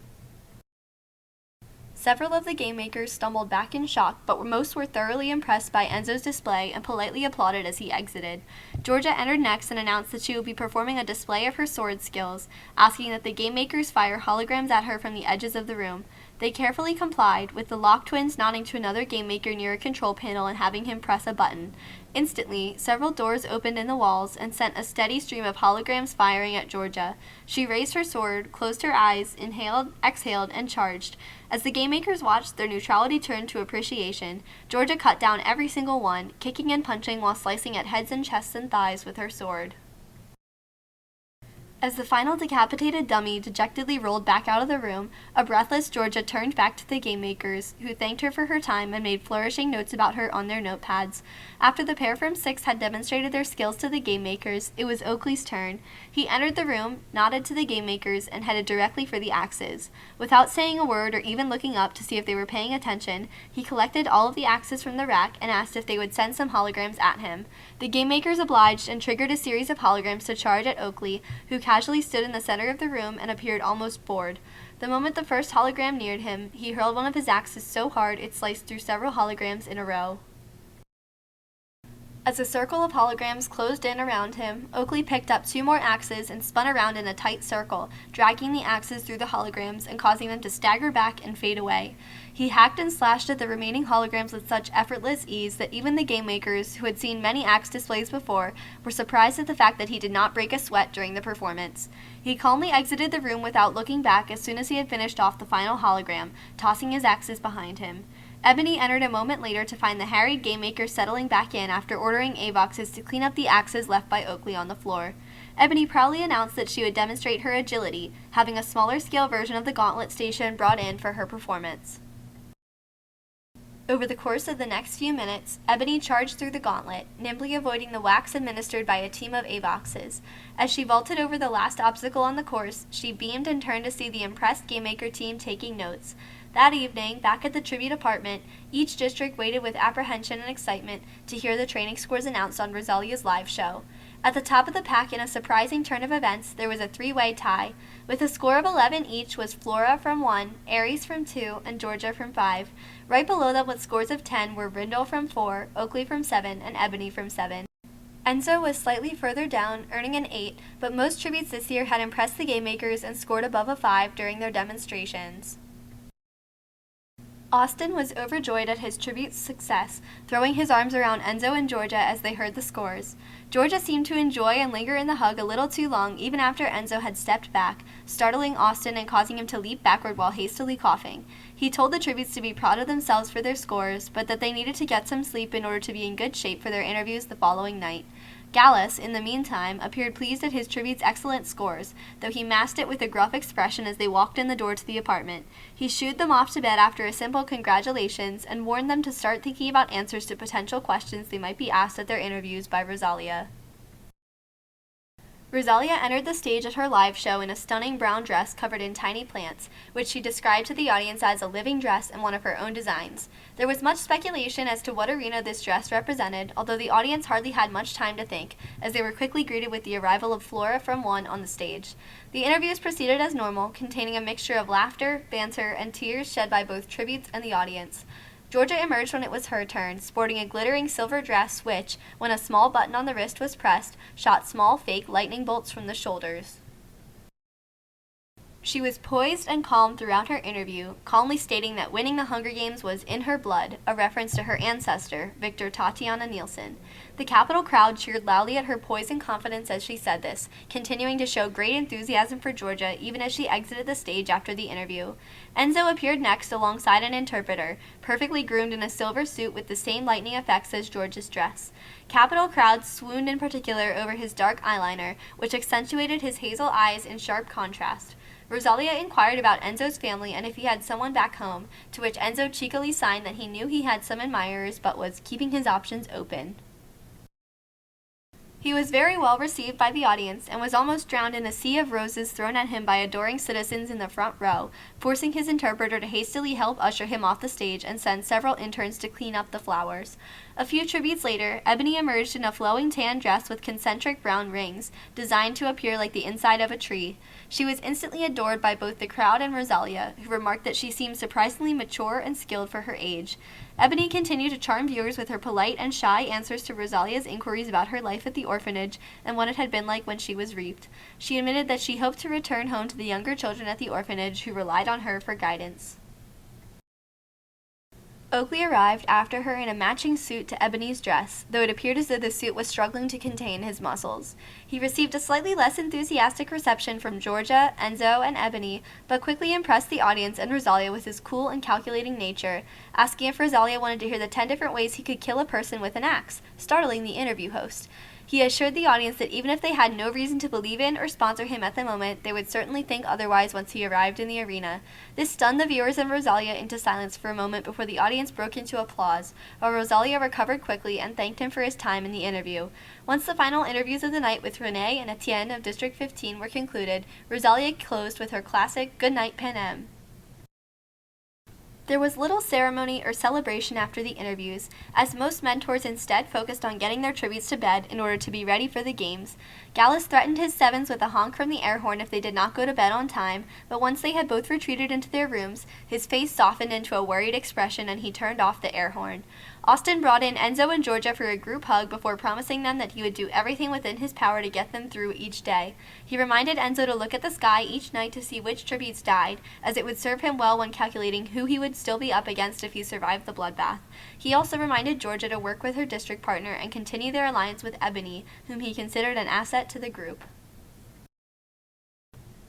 Several of the game makers stumbled back in shock, but most were thoroughly impressed by Enzo's display and politely applauded as he exited. Georgia entered next and announced that she would be performing a display of her sword skills, asking that the game makers fire holograms at her from the edges of the room. They carefully complied, with the Lock twins nodding to another game maker near a control panel and having him press a button. Instantly, several doors opened in the walls and sent a steady stream of holograms firing at Georgia. She raised her sword, closed her eyes, inhaled, exhaled, and charged. As the game makers watched, their neutrality turned to appreciation. Georgia cut down every single one, kicking and punching while slicing at heads and chests and thighs with her sword. As the final decapitated dummy dejectedly rolled back out of the room, a breathless Georgia turned back to the game makers, who thanked her for her time and made flourishing notes about her on their notepads. After the pair from 6 had demonstrated their skills to the game makers, it was Oakley's turn. He entered the room, nodded to the game makers, and headed directly for the axes. Without saying a word or even looking up to see if they were paying attention, he collected all of the axes from the rack and asked if they would send some holograms at him. The game makers obliged and triggered a series of holograms to charge at Oakley, who casually stood in the center of the room and appeared almost bored. The moment the first hologram neared him, he hurled one of his axes so hard it sliced through several holograms in a row. As a circle of holograms closed in around him, Oakley picked up 2 more axes and spun around in a tight circle, dragging the axes through the holograms and causing them to stagger back and fade away. He hacked and slashed at the remaining holograms with such effortless ease that even the game makers, who had seen many axe displays before, were surprised at the fact that he did not break a sweat during the performance. He calmly exited the room without looking back as soon as he had finished off the final hologram, tossing his axes behind him. Ebony entered a moment later to find the harried game maker settling back in after ordering Avoxes to clean up the axes left by Oakley on the floor. Ebony proudly announced that she would demonstrate her agility, having a smaller scale version of the gauntlet station brought in for her performance. Over the course of the next few minutes, Ebony charged through the gauntlet, nimbly avoiding the whacks administered by a team of Avoxes. As she vaulted over the last obstacle on the course, she beamed and turned to see the impressed game maker team taking notes. That evening, back at the tribute apartment, each district waited with apprehension and excitement to hear the training scores announced on Rosalia's live show. At the top of the pack in a surprising turn of events, there was a 3-way tie. With a score of 11 each was Flora from 1, Aries from 2, and Georgia from 5. Right below them with scores of 10 were Rindle from 4, Oakley from 7, and Ebony from 7. Enzo was slightly further down, earning an 8, but most tributes this year had impressed the game makers and scored above a 5 during their demonstrations. Austin was overjoyed at his tribute's success, throwing his arms around Enzo and Georgia as they heard the scores. Georgia seemed to enjoy and linger in the hug a little too long even after Enzo had stepped back, startling Austin and causing him to leap backward while hastily coughing. He told the tributes to be proud of themselves for their scores, but that they needed to get some sleep in order to be in good shape for their interviews the following night. Gallus, in the meantime, appeared pleased at his tribute's excellent scores, though he masked it with a gruff expression as they walked in the door to the apartment. He shooed them off to bed after a simple congratulations and warned them to start thinking about answers to potential questions they might be asked at their interviews by Rosalia. Rosalia entered the stage at her live show in a stunning brown dress covered in tiny plants, which she described to the audience as a living dress and one of her own designs. There was much speculation as to what arena this dress represented, although the audience hardly had much time to think, as they were quickly greeted with the arrival of Flora from 1 on the stage. The interviews proceeded as normal, containing a mixture of laughter, banter, and tears shed by both tributes and the audience. Georgia emerged when it was her turn, sporting a glittering silver dress which, when a small button on the wrist was pressed, shot small fake lightning bolts from the shoulders. She was poised and calm throughout her interview, calmly stating that winning the Hunger Games was in her blood, a reference to her ancestor, Victor Tatiana Nielsen. The Capitol crowd cheered loudly at her poise and confidence as she said this, continuing to show great enthusiasm for Georgia even as she exited the stage after the interview. Enzo appeared next alongside an interpreter, perfectly groomed in a silver suit with the same lightning effects as Georgia's dress. Capitol crowds swooned in particular over his dark eyeliner, which accentuated his hazel eyes in sharp contrast. Rosalia inquired about Enzo's family and if he had someone back home, to which Enzo cheekily signed that he knew he had some admirers but was keeping his options open. He was very well received by the audience and was almost drowned in a sea of roses thrown at him by adoring citizens in the front row, forcing his interpreter to hastily help usher him off the stage and send several interns to clean up the flowers. A few tributes later, Ebony emerged in a flowing tan dress with concentric brown rings, designed to appear like the inside of a tree. She was instantly adored by both the crowd and Rosalia, who remarked that she seemed surprisingly mature and skilled for her age. Ebony continued to charm viewers with her polite and shy answers to Rosalia's inquiries about her life at the orphanage and what it had been like when she was reaped. She admitted that she hoped to return home to the younger children at the orphanage who relied on her for guidance. Oakley arrived after her in a matching suit to Ebony's dress, though it appeared as though the suit was struggling to contain his muscles. He received a slightly less enthusiastic reception from Georgia, Enzo, and Ebony, but quickly impressed the audience and Rosalia with his cool and calculating nature, asking if Rosalia wanted to hear the 10 different ways he could kill a person with an axe, startling the interview host. He assured the audience that even if they had no reason to believe in or sponsor him at the moment, they would certainly think otherwise once he arrived in the arena. This stunned the viewers and Rosalia into silence for a moment before the audience broke into applause, while Rosalia recovered quickly and thanked him for his time in the interview. Once the final interviews of the night with Renee and Etienne of District 15 were concluded, Rosalia closed with her classic "Good night, Panem." There was little ceremony or celebration after the interviews, as most mentors instead focused on getting their tributes to bed in order to be ready for the games. Gallus threatened his sevens with a honk from the air horn if they did not go to bed on time, but once they had both retreated into their rooms, his face softened into a worried expression and he turned off the air horn. Austin brought in Enzo and Georgia for a group hug before promising them that he would do everything within his power to get them through each day. He reminded Enzo to look at the sky each night to see which tributes died, as it would serve him well when calculating who he would still be up against if he survived the bloodbath. He also reminded Georgia to work with her district partner and continue their alliance with Ebony, whom he considered an asset to the group.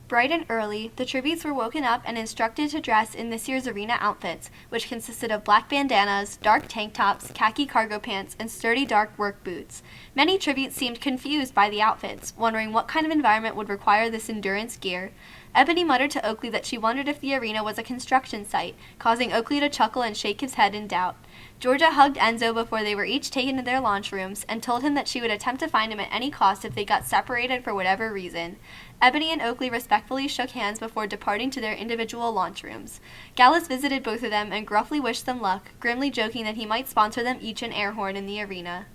Bright and early, the tributes were woken up and instructed to dress in this year's arena outfits, which consisted of black bandanas, dark tank tops, khaki cargo pants, and sturdy dark work boots. Many tributes seemed confused by the outfits, wondering what kind of environment would require this endurance gear. Ebony muttered to Oakley that she wondered if the arena was a construction site, causing Oakley to chuckle and shake his head in doubt. Georgia hugged Enzo before they were each taken to their launch rooms and told him that she would attempt to find him at any cost if they got separated for whatever reason. Ebony and Oakley respectfully shook hands before departing to their individual launch rooms. Gallus visited both of them and gruffly wished them luck, grimly joking that he might sponsor them each an air horn in the arena.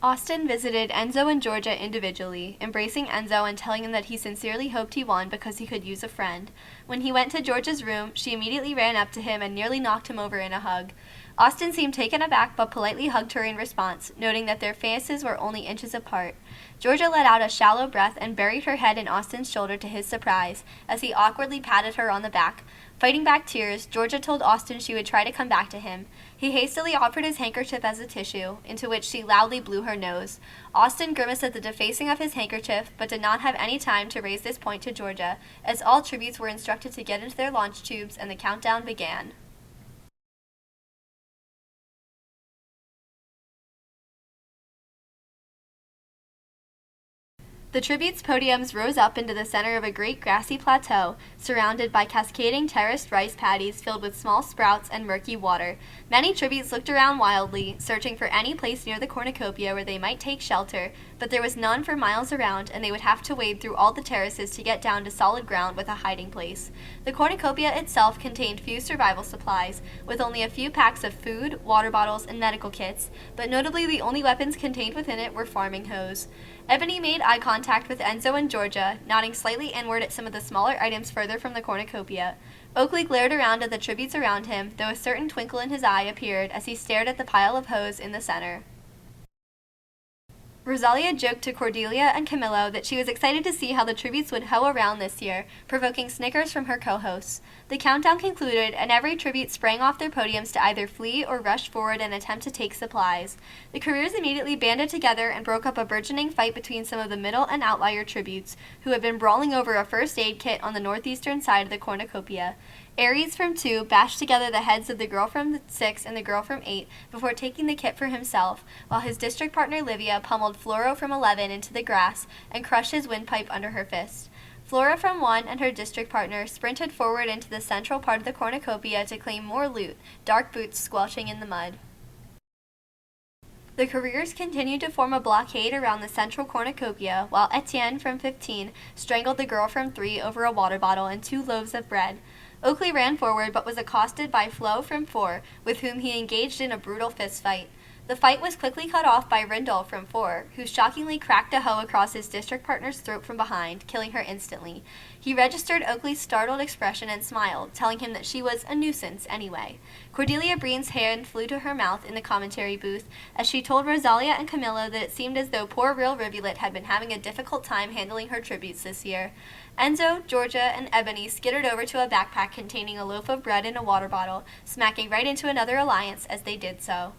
Austin visited Enzo and Georgia individually, embracing Enzo and telling him that he sincerely hoped he won because he could use a friend. When he went to Georgia's room, she immediately ran up to him and nearly knocked him over in a hug. Austin seemed taken aback but politely hugged her in response, noting that their faces were only inches apart. Georgia let out a shallow breath and buried her head in Austin's shoulder to his surprise, as he awkwardly patted her on the back. Fighting back tears, Georgia told Austin she would try to come back to him. He hastily offered his handkerchief as a tissue, into which she loudly blew her nose. Austin grimaced at the defacing of his handkerchief, but did not have any time to raise this point to Georgia, as all tributes were instructed to get into their launch tubes and the countdown began. The tributes' podiums rose up into the center of a great grassy plateau, surrounded by cascading terraced rice paddies filled with small sprouts and murky water. Many tributes looked around wildly, searching for any place near the cornucopia where they might take shelter, but there was none for miles around, and they would have to wade through all the terraces to get down to solid ground with a hiding place. The cornucopia itself contained few survival supplies, with only a few packs of food, water bottles, and medical kits, but notably the only weapons contained within it were farming hoes. Ebony made eye contact with Enzo and Georgia, nodding slightly inward at some of the smaller items further from the cornucopia. Oakley glared around at the tributes around him, though a certain twinkle in his eye appeared as he stared at the pile of hose in the center. Rosalia joked to Cordelia and Camillo that she was excited to see how the tributes would hoe around this year, provoking snickers from her co-hosts. The countdown concluded, and every tribute sprang off their podiums to either flee or rush forward and attempt to take supplies. The careers immediately banded together and broke up a burgeoning fight between some of the middle and outlier tributes, who had been brawling over a first aid kit on the northeastern side of the cornucopia. Aries from 2 bashed together the heads of the girl from 6 and the girl from 8 before taking the kit for himself, while his district partner Livia pummeled Floro from 11 into the grass and crushed his windpipe under her fist. Flora from 1 and her district partner sprinted forward into the central part of the cornucopia to claim more loot, dark boots squelching in the mud. The careers continued to form a blockade around the central cornucopia, while Etienne from 15 strangled the girl from 3 over a water bottle and 2 loaves of bread. Oakley ran forward but was accosted by Flo from 4, with whom he engaged in a brutal fistfight. The fight was quickly cut off by Rindle from 4, who shockingly cracked a hoe across his district partner's throat from behind, killing her instantly. He registered Oakley's startled expression and smiled, telling him that she was a nuisance anyway. Cordelia Breen's hand flew to her mouth in the commentary booth as she told Rosalia and Camillo that it seemed as though poor Real Rivulet had been having a difficult time handling her tributes this year. Enzo, Georgia, and Ebony skittered over to a backpack containing a loaf of bread and a water bottle, smacking right into another alliance as they did so.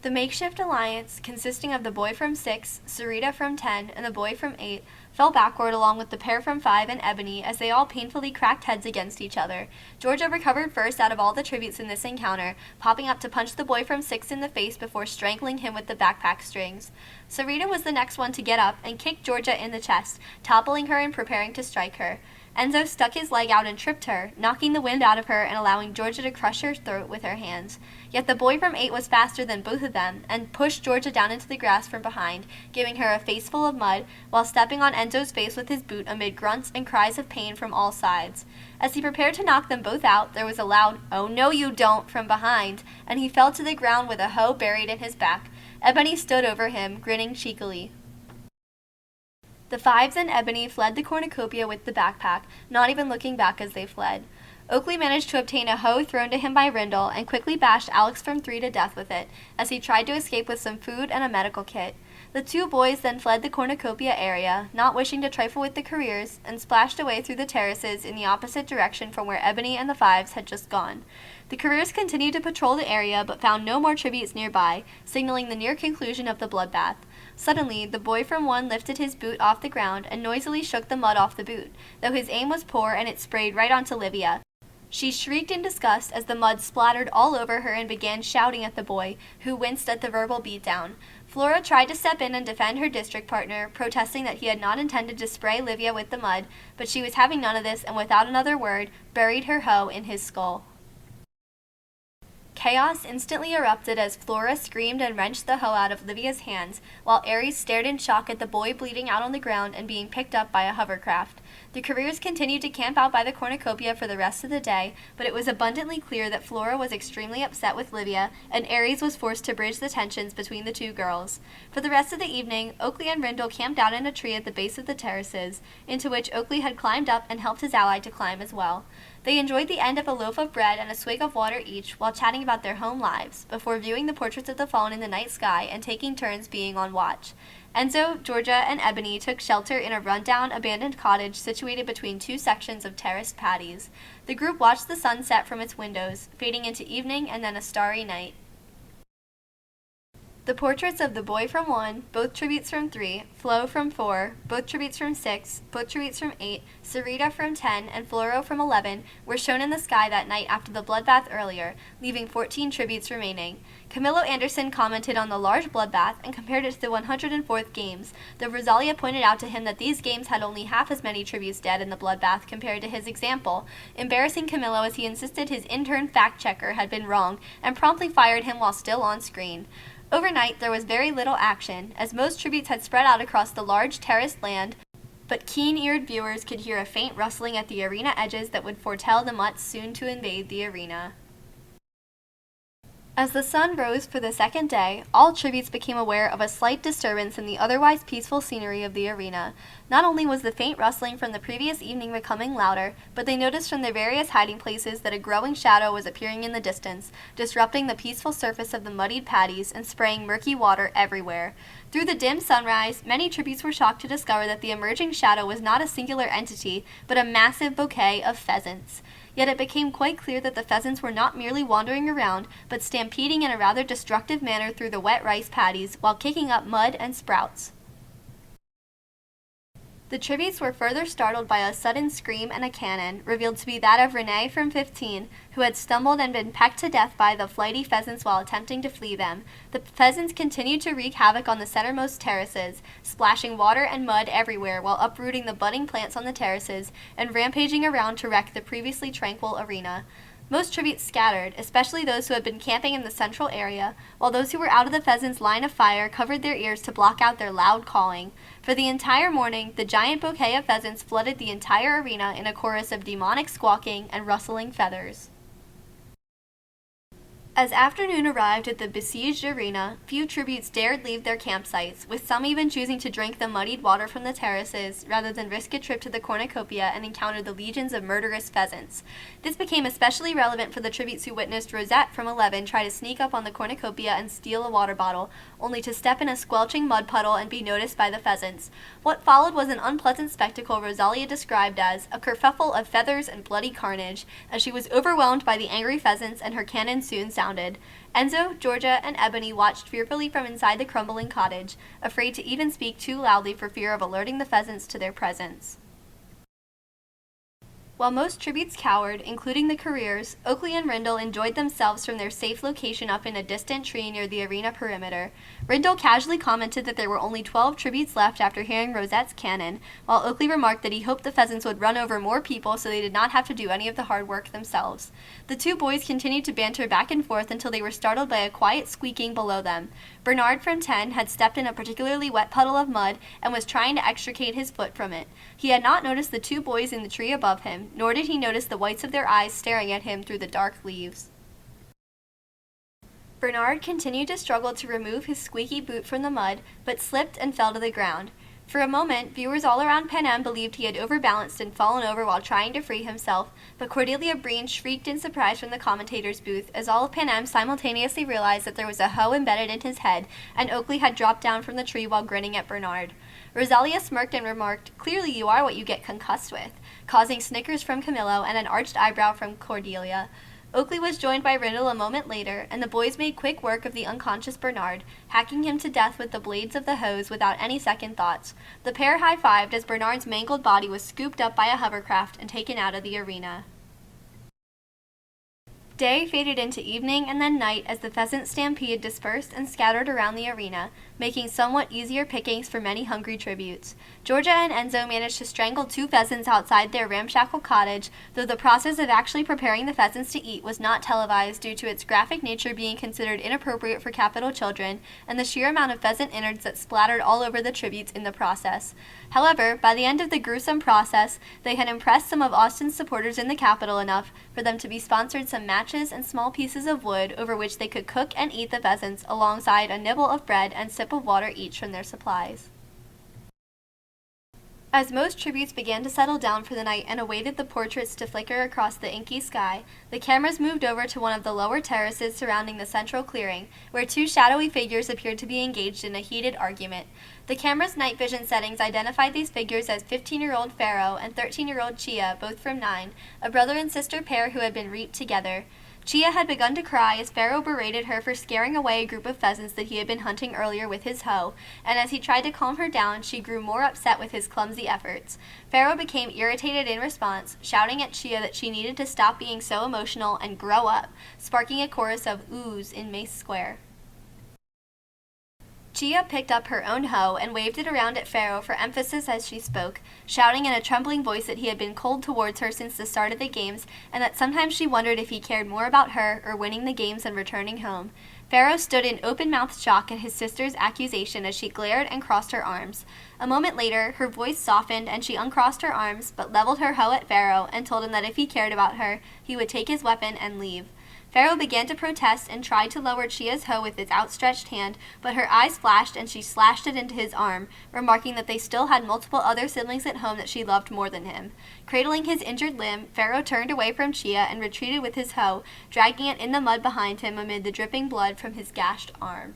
The makeshift alliance, consisting of the boy from 6, Sarita from 10, and the boy from 8, fell backward along with the pair from 5 and Ebony as they all painfully cracked heads against each other. Georgia recovered first out of all the tributes in this encounter, popping up to punch the boy from 6 in the face before strangling him with the backpack strings. Sarita was the next one to get up and kick Georgia in the chest, toppling her and preparing to strike her. Enzo stuck his leg out and tripped her, knocking the wind out of her and allowing Georgia to crush her throat with her hands. Yet the boy from 8 was faster than both of them and pushed Georgia down into the grass from behind, giving her a face full of mud while stepping on Enzo's face with his boot amid grunts and cries of pain from all sides. As he prepared to knock them both out, there was a loud, "Oh no you don't," from behind, and he fell to the ground with a hoe buried in his back. Ebony stood over him, grinning cheekily. The 5s and Ebony fled the cornucopia with the backpack, not even looking back as they fled. Oakley managed to obtain a hoe thrown to him by Rindle and quickly bashed Alex from 3 to death with it, as he tried to escape with some food and a medical kit. The 2 boys then fled the cornucopia area, not wishing to trifle with the careers, and splashed away through the terraces in the opposite direction from where Ebony and the 5s had just gone. The careers continued to patrol the area but found no more tributes nearby, signaling the near conclusion of the bloodbath. Suddenly, the boy from 1 lifted his boot off the ground and noisily shook the mud off the boot, though his aim was poor and it sprayed right onto Livia. She shrieked in disgust as the mud splattered all over her and began shouting at the boy, who winced at the verbal beatdown. Flora tried to step in and defend her district partner, protesting that he had not intended to spray Livia with the mud, but she was having none of this and without another word, buried her hoe in his skull. Chaos instantly erupted as Flora screamed and wrenched the hoe out of Livia's hands, while Aries stared in shock at the boy bleeding out on the ground and being picked up by a hovercraft. The careers continued to camp out by the cornucopia for the rest of the day, but it was abundantly clear that Flora was extremely upset with Livia, and Aries was forced to bridge the tensions between the 2 girls. For the rest of the evening, Oakley and Rindle camped out in a tree at the base of the terraces, into which Oakley had climbed up and helped his ally to climb as well. They enjoyed the end of a loaf of bread and a swig of water each while chatting about their home lives, before viewing the portraits of the fallen in the night sky and taking turns being on watch. Enzo, Georgia, and Ebony took shelter in a rundown, abandoned cottage situated between 2 sections of terraced patties. The group watched the sun set from its windows, fading into evening and then a starry night. The portraits of the boy from 1, both tributes from 3, Flo from 4, both tributes from 6, both tributes from 8, Sarita from 10, and Floro from 11 were shown in the sky that night after the bloodbath earlier, leaving 14 tributes remaining. Camillo Anderson commented on the large bloodbath and compared it to the 104th games, though Rosalia pointed out to him that these games had only half as many tributes dead in the bloodbath compared to his example, embarrassing Camillo as he insisted his intern fact-checker had been wrong and promptly fired him while still on screen. Overnight, there was very little action, as most tributes had spread out across the large terraced land, but keen-eared viewers could hear a faint rustling at the arena edges that would foretell the Mutts soon to invade the arena. As the sun rose for the second day, all tributes became aware of a slight disturbance in the otherwise peaceful scenery of the arena. Not only was the faint rustling from the previous evening becoming louder, but they noticed from their various hiding places that a growing shadow was appearing in the distance, disrupting the peaceful surface of the muddied patties and spraying murky water everywhere. Through the dim sunrise, many tributes were shocked to discover that the emerging shadow was not a singular entity, but a massive bouquet of pheasants. Yet it became quite clear that the pheasants were not merely wandering around, but stampeding in a rather destructive manner through the wet rice paddies while kicking up mud and sprouts. The tributes were further startled by a sudden scream and a cannon, revealed to be that of Renee from 15, who had stumbled and been pecked to death by the flighty pheasants while attempting to flee them. The pheasants continued to wreak havoc on the centermost terraces, splashing water and mud everywhere while uprooting the budding plants on the terraces and rampaging around to wreck the previously tranquil arena. Most tributes scattered, especially those who had been camping in the central area, while those who were out of the pheasants' line of fire covered their ears to block out their loud calling. For the entire morning, the giant bouquet of pheasants flooded the entire arena in a chorus of demonic squawking and rustling feathers. As afternoon arrived at the besieged arena, few tributes dared leave their campsites, with some even choosing to drink the muddied water from the terraces rather than risk a trip to the cornucopia and encounter the legions of murderous pheasants. This became especially relevant for the tributes who witnessed Rosette from 11 try to sneak up on the cornucopia and steal a water bottle, only to step in a squelching mud puddle and be noticed by the pheasants. What followed was an unpleasant spectacle Rosalia described as a kerfuffle of feathers and bloody carnage, as she was overwhelmed by the angry pheasants and her cannon soon sounded sounded. Enzo, Georgia, and Ebony watched fearfully from inside the crumbling cottage, afraid to even speak too loudly for fear of alerting the pheasants to their presence. While most tributes cowered, including the careers, Oakley and Rindle enjoyed themselves from their safe location up in a distant tree near the arena perimeter. Rindle casually commented that there were only 12 tributes left after hearing Rosette's cannon, while Oakley remarked that he hoped the pheasants would run over more people so they did not have to do any of the hard work themselves. The two boys continued to banter back and forth until they were startled by a quiet squeaking below them. Bernard from 10 had stepped in a particularly wet puddle of mud and was trying to extricate his foot from it. He had not noticed the two boys in the tree above him, nor did he notice the whites of their eyes staring at him through the dark leaves. Bernard continued to struggle to remove his squeaky boot from the mud, but slipped and fell to the ground. For a moment, viewers all around Panem believed he had overbalanced and fallen over while trying to free himself, but Cordelia Breen shrieked in surprise from the commentator's booth as all of Panem simultaneously realized that there was a hoe embedded in his head, and Oakley had dropped down from the tree while grinning at Bernard. Rosalia smirked and remarked, "Clearly you are what you get concussed with," causing snickers from Camillo and an arched eyebrow from Cordelia. Oakley was joined by Rindle a moment later, and the boys made quick work of the unconscious Bernard, hacking him to death with the blades of the hose without any second thoughts. The pair high-fived as Bernard's mangled body was scooped up by a hovercraft and taken out of the arena. Day faded into evening and then night as the pheasant stampede dispersed and scattered around the arena, making somewhat easier pickings for many hungry tributes. Georgia and Enzo managed to strangle 2 pheasants outside their ramshackle cottage, though the process of actually preparing the pheasants to eat was not televised due to its graphic nature being considered inappropriate for capital children, and the sheer amount of pheasant innards that splattered all over the tributes in the process. However, by the end of the gruesome process, they had impressed some of Austin's supporters in the Capitol enough for them to be sponsored some matches and small pieces of wood over which they could cook and eat the pheasants alongside a nibble of bread and sip of water each from their supplies. As most tributes began to settle down for the night and awaited the portraits to flicker across the inky sky, the cameras moved over to one of the lower terraces surrounding the central clearing, where 2 shadowy figures appeared to be engaged in a heated argument. The camera's night vision settings identified these figures as 15-year-old Pharaoh and 13-year-old Chia, both from 9, a brother and sister pair who had been reaped together. Chia had begun to cry as Pharaoh berated her for scaring away a group of pheasants that he had been hunting earlier with his hoe, and as he tried to calm her down, she grew more upset with his clumsy efforts. Pharaoh became irritated in response, shouting at Chia that she needed to stop being so emotional and grow up, sparking a chorus of oohs in Mace Square. Chia picked up her own hoe and waved it around at Pharaoh for emphasis as she spoke, shouting in a trembling voice that he had been cold towards her since the start of the games, and that sometimes she wondered if he cared more about her or winning the games and returning home. Pharaoh stood in open-mouthed shock at his sister's accusation as she glared and crossed her arms. A moment later, her voice softened and she uncrossed her arms, but leveled her hoe at Pharaoh and told him that if he cared about her, he would take his weapon and leave. Pharaoh began to protest and tried to lower Chia's hoe with its outstretched hand, but her eyes flashed and she slashed it into his arm, remarking that they still had multiple other siblings at home that she loved more than him. Cradling his injured limb, Pharaoh turned away from Chia and retreated with his hoe, dragging it in the mud behind him amid the dripping blood from his gashed arm.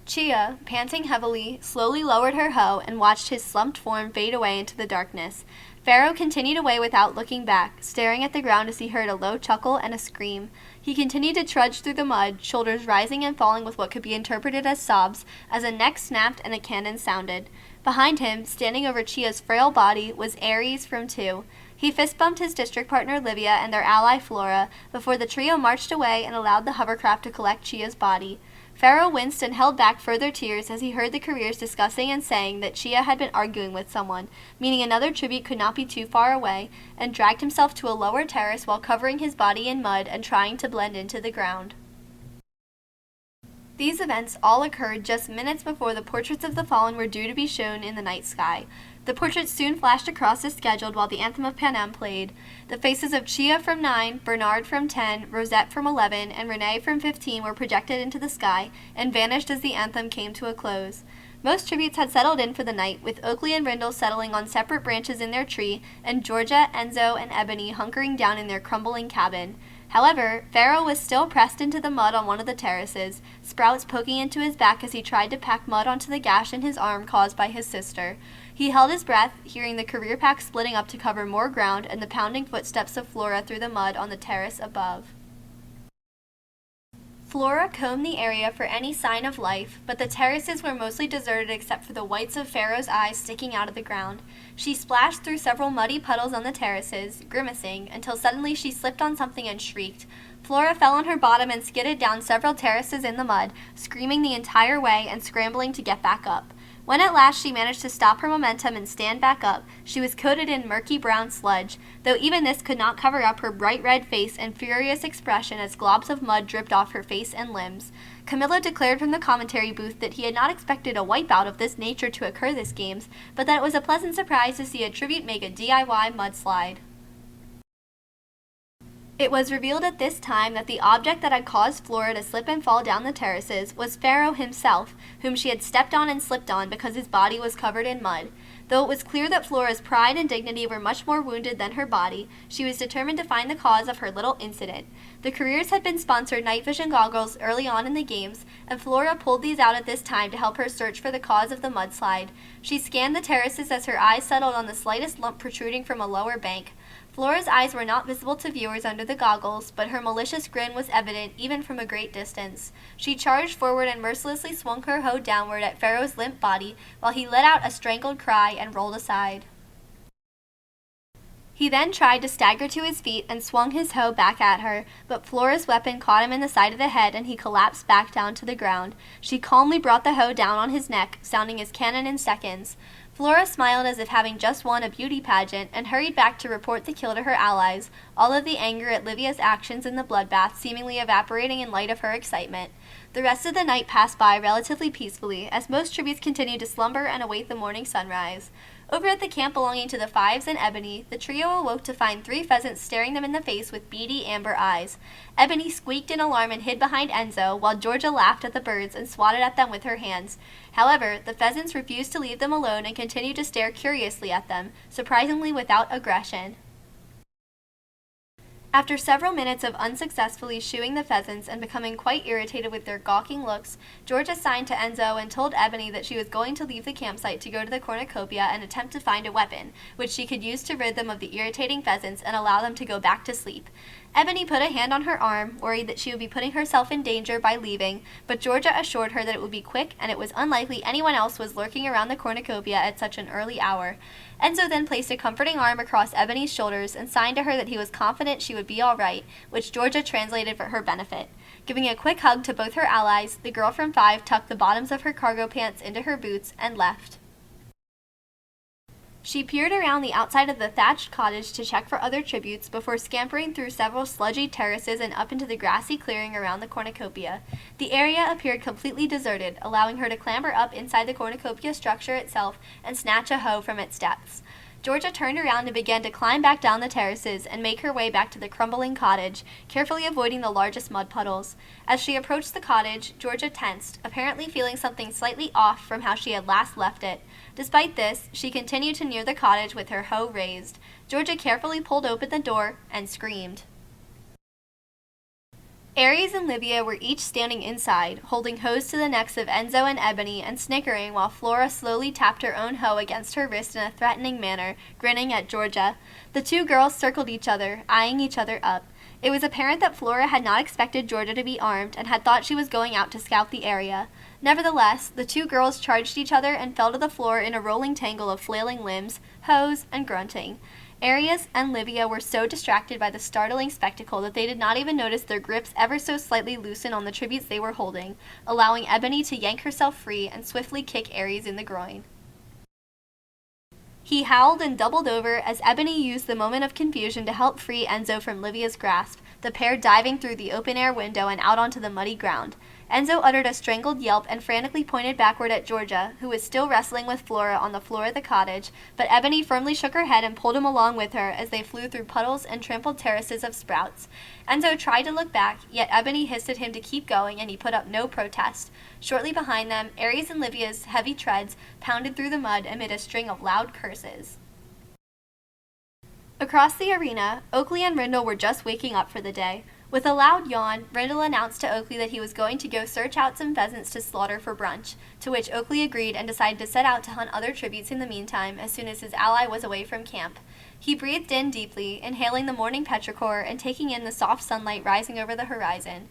Chia, panting heavily, slowly lowered her hoe and watched his slumped form fade away into the darkness. Pharaoh continued away without looking back, staring at the ground as he heard a low chuckle and a scream. He continued to trudge through the mud, shoulders rising and falling with what could be interpreted as sobs, as a neck snapped and a cannon sounded. Behind him, standing over Chia's frail body, was Ares from 2. He fist-bumped his district partner Livia and their ally Flora, before the trio marched away and allowed the hovercraft to collect Chia's body. Pharaoh winced and held back further tears as he heard the careers discussing and saying that Chia had been arguing with someone, meaning another tribute could not be too far away, and dragged himself to a lower terrace while covering his body in mud and trying to blend into the ground. These events all occurred just minutes before the portraits of the fallen were due to be shown in the night sky. The portraits soon flashed across as scheduled while the Anthem of Panem played. The faces of Chia from 9, Bernard from 10, Rosette from 11, and Renee from 15 were projected into the sky and vanished as the anthem came to a close. Most tributes had settled in for the night, with Oakley and Rindle settling on separate branches in their tree, and Georgia, Enzo, and Ebony hunkering down in their crumbling cabin. However, Pharaoh was still pressed into the mud on one of the terraces, sprouts poking into his back as he tried to pack mud onto the gash in his arm caused by his sister. He held his breath, hearing the career pack splitting up to cover more ground and the pounding footsteps of Flora through the mud on the terrace above. Flora combed the area for any sign of life, but the terraces were mostly deserted except for the whites of Pharaoh's eyes sticking out of the ground. She splashed through several muddy puddles on the terraces, grimacing, until suddenly she slipped on something and shrieked. Flora fell on her bottom and skidded down several terraces in the mud, screaming the entire way and scrambling to get back up. When at last she managed to stop her momentum and stand back up, she was coated in murky brown sludge, though even this could not cover up her bright red face and furious expression as globs of mud dripped off her face and limbs. Camilla declared from the commentary booth that he had not expected a wipeout of this nature to occur this games, but that it was a pleasant surprise to see a tribute make a DIY mudslide. It was revealed at this time that the object that had caused Flora to slip and fall down the terraces was Pharaoh himself, whom she had stepped on and slipped on because his body was covered in mud. Though it was clear that Flora's pride and dignity were much more wounded than her body, she was determined to find the cause of her little incident. The careers had been sponsored night vision goggles early on in the games, and Flora pulled these out at this time to help her search for the cause of the mudslide. She scanned the terraces as her eyes settled on the slightest lump protruding from a lower bank. Flora's eyes were not visible to viewers under the goggles, but her malicious grin was evident even from a great distance. She charged forward and mercilessly swung her hoe downward at Pharaoh's limp body, while he let out a strangled cry and rolled aside. He then tried to stagger to his feet and swung his hoe back at her, but Flora's weapon caught him in the side of the head and he collapsed back down to the ground. She calmly brought the hoe down on his neck, sounding his cannon in seconds. Flora smiled as if having just won a beauty pageant and hurried back to report the kill to her allies, all of the anger at Livia's actions in the bloodbath seemingly evaporating in light of her excitement. The rest of the night passed by relatively peacefully, as most tributes continued to slumber and await the morning sunrise. Over at the camp belonging to the Fives and Ebony, the trio awoke to find 3 pheasants staring them in the face with beady amber eyes. Ebony squeaked in alarm and hid behind Enzo, while Georgia laughed at the birds and swatted at them with her hands. However, the pheasants refused to leave them alone and continued to stare curiously at them, surprisingly without aggression. After several minutes of unsuccessfully shooing the pheasants and becoming quite irritated with their gawking looks, Georgia signed to Enzo and told Ebony that she was going to leave the campsite to go to the cornucopia and attempt to find a weapon, which she could use to rid them of the irritating pheasants and allow them to go back to sleep. Ebony put a hand on her arm, worried that she would be putting herself in danger by leaving, but Georgia assured her that it would be quick and it was unlikely anyone else was lurking around the cornucopia at such an early hour. Enzo then placed a comforting arm across Ebony's shoulders and signed to her that he was confident she would be all right, which Georgia translated for her benefit. Giving a quick hug to both her allies, the girl from 5 tucked the bottoms of her cargo pants into her boots and left. She peered around the outside of the thatched cottage to check for other tributes before scampering through several sludgy terraces and up into the grassy clearing around the cornucopia. The area appeared completely deserted, allowing her to clamber up inside the cornucopia structure itself and snatch a hoe from its depths. Georgia turned around and began to climb back down the terraces and make her way back to the crumbling cottage, carefully avoiding the largest mud puddles. As she approached the cottage, Georgia tensed, apparently feeling something slightly off from how she had last left it. Despite this, she continued to near the cottage with her hoe raised. Georgia carefully pulled open the door and screamed. Aries and Livia were each standing inside, holding hoes to the necks of Enzo and Ebony and snickering while Flora slowly tapped her own hoe against her wrist in a threatening manner, grinning at Georgia. The 2 girls circled each other, eyeing each other up. It was apparent that Flora had not expected Georgia to be armed and had thought she was going out to scout the area. Nevertheless, the 2 girls charged each other and fell to the floor in a rolling tangle of flailing limbs, hoes, and grunting. Aries and Livia were so distracted by the startling spectacle that they did not even notice their grips ever so slightly loosen on the tributes they were holding, allowing Ebony to yank herself free and swiftly kick Aries in the groin. He howled and doubled over as Ebony used the moment of confusion to help free Enzo from Livia's grasp, the pair diving through the open-air window and out onto the muddy ground. Enzo uttered a strangled yelp and frantically pointed backward at Georgia, who was still wrestling with Flora on the floor of the cottage, but Ebony firmly shook her head and pulled him along with her as they flew through puddles and trampled terraces of sprouts. Enzo tried to look back, yet Ebony hissed at him to keep going, and he put up no protest. Shortly behind them, Aries and Livia's heavy treads pounded through the mud amid a string of loud curses. Across the arena, Oakley and Rindle were just waking up for the day. With a loud yawn, Rindle announced to Oakley that he was going to go search out some pheasants to slaughter for brunch, to which Oakley agreed and decided to set out to hunt other tributes in the meantime as soon as his ally was away from camp. He breathed in deeply, inhaling the morning petrichor and taking in the soft sunlight rising over the horizon.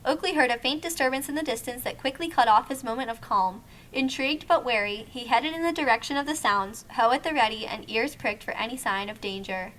Oakley heard a faint disturbance in the distance that quickly cut off his moment of calm. Intrigued but wary, he headed in the direction of the sounds, hoe at the ready and ears pricked for any sign of danger.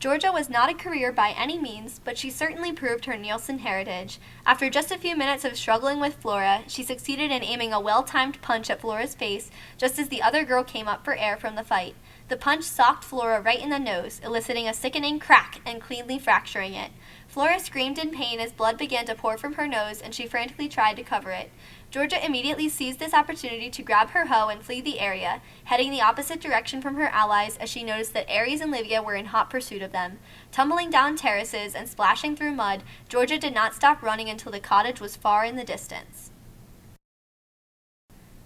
Georgia was not a career by any means, but she certainly proved her Nielsen heritage. After just a few minutes of struggling with Flora, she succeeded in aiming a well-timed punch at Flora's face just as the other girl came up for air from the fight. The punch socked Flora right in the nose, eliciting a sickening crack and cleanly fracturing it. Flora screamed in pain as blood began to pour from her nose, and she frantically tried to cover it. Georgia immediately seized this opportunity to grab her hoe and flee the area, heading the opposite direction from her allies as she noticed that Aries and Livia were in hot pursuit of them. Tumbling down terraces and splashing through mud, Georgia did not stop running until the cottage was far in the distance.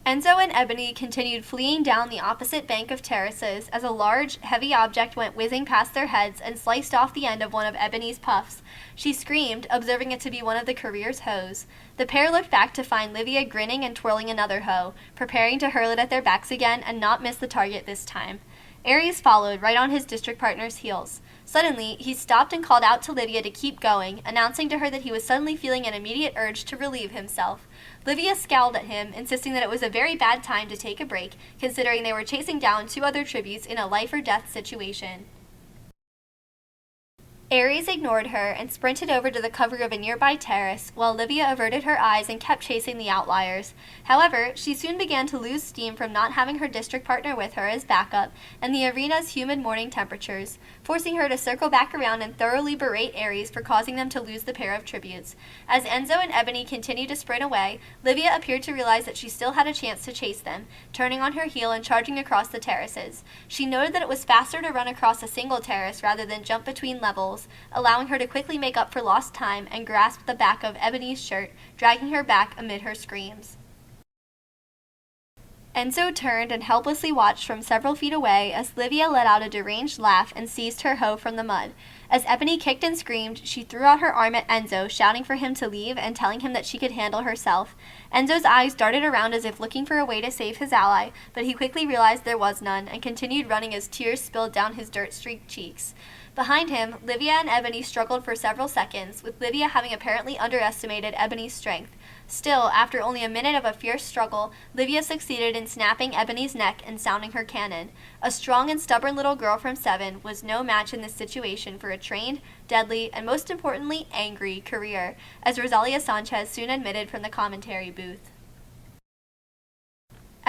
Enzo and Ebony continued fleeing down the opposite bank of terraces as a large, heavy object went whizzing past their heads and sliced off the end of one of Ebony's puffs. She screamed, observing it to be one of the courier's hoes. The pair looked back to find Livia grinning and twirling another hoe, preparing to hurl it at their backs again and not miss the target this time. Aries followed, right on his district partner's heels. Suddenly, he stopped and called out to Livia to keep going, announcing to her that he was suddenly feeling an immediate urge to relieve himself. Livia scowled at him, insisting that it was a very bad time to take a break, considering they were chasing down two other tributes in a life-or-death situation. Aries ignored her and sprinted over to the cover of a nearby terrace, while Livia averted her eyes and kept chasing the outliers. However, she soon began to lose steam from not having her district partner with her as backup and the arena's humid morning temperatures, forcing her to circle back around and thoroughly berate Aries for causing them to lose the pair of tributes. As Enzo and Ebony continued to sprint away, Livia appeared to realize that she still had a chance to chase them, turning on her heel and charging across the terraces. She noted that it was faster to run across a single terrace rather than jump between levels, allowing her to quickly make up for lost time and grasp the back of Ebony's shirt, dragging her back amid her screams. Enzo turned and helplessly watched from several feet away as Livia let out a deranged laugh and seized her hoe from the mud. As Ebony kicked and screamed, she threw out her arm at Enzo, shouting for him to leave and telling him that she could handle herself. Enzo's eyes darted around as if looking for a way to save his ally, but he quickly realized there was none and continued running as tears spilled down his dirt-streaked cheeks. Behind him, Livia and Ebony struggled for several seconds, with Livia having apparently underestimated Ebony's strength. Still, after only a minute of a fierce struggle, Livia succeeded in snapping Ebony's neck and sounding her cannon. A strong and stubborn little girl from 7 was no match in this situation for a trained, deadly, and most importantly, angry career, as Rosalia Sanchez soon admitted from the commentary booth.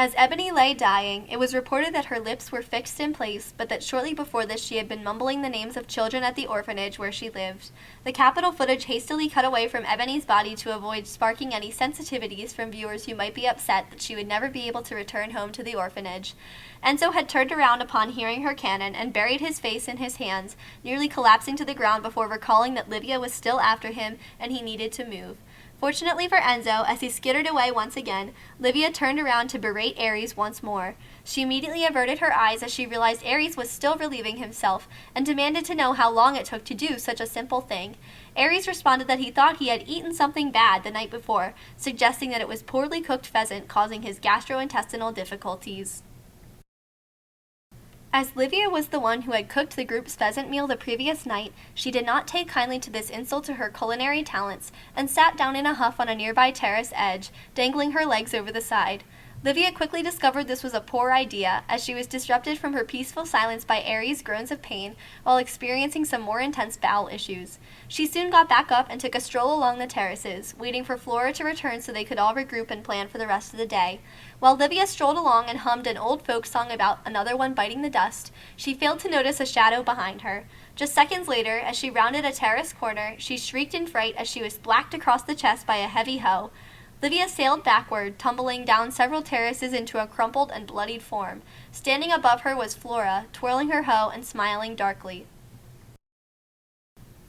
As Ebony lay dying, it was reported that her lips were fixed in place, but that shortly before this she had been mumbling the names of children at the orphanage where she lived. The Capitol footage hastily cut away from Ebony's body to avoid sparking any sensitivities from viewers who might be upset that she would never be able to return home to the orphanage. Enzo had turned around upon hearing her cannon and buried his face in his hands, nearly collapsing to the ground before recalling that Livia was still after him and he needed to move. Fortunately for Enzo, as he skittered away once again, Livia turned around to berate Aries once more. She immediately averted her eyes as she realized Aries was still relieving himself, and demanded to know how long it took to do such a simple thing. Aries responded that he thought he had eaten something bad the night before, suggesting that it was poorly cooked pheasant causing his gastrointestinal difficulties. As Livia was the one who had cooked the group's pheasant meal the previous night, she did not take kindly to this insult to her culinary talents and sat down in a huff on a nearby terrace edge, dangling her legs over the side. Livia quickly discovered this was a poor idea, as she was disrupted from her peaceful silence by Aries' groans of pain while experiencing some more intense bowel issues. She soon got back up and took a stroll along the terraces, waiting for Flora to return so they could all regroup and plan for the rest of the day. While Livia strolled along and hummed an old folk song about another one biting the dust, she failed to notice a shadow behind her. Just seconds later, as she rounded a terrace corner, she shrieked in fright as she was thwacked across the chest by a heavy hoe. Livia sailed backward, tumbling down several terraces into a crumpled and bloodied form. Standing above her was Flora, twirling her hoe and smiling darkly.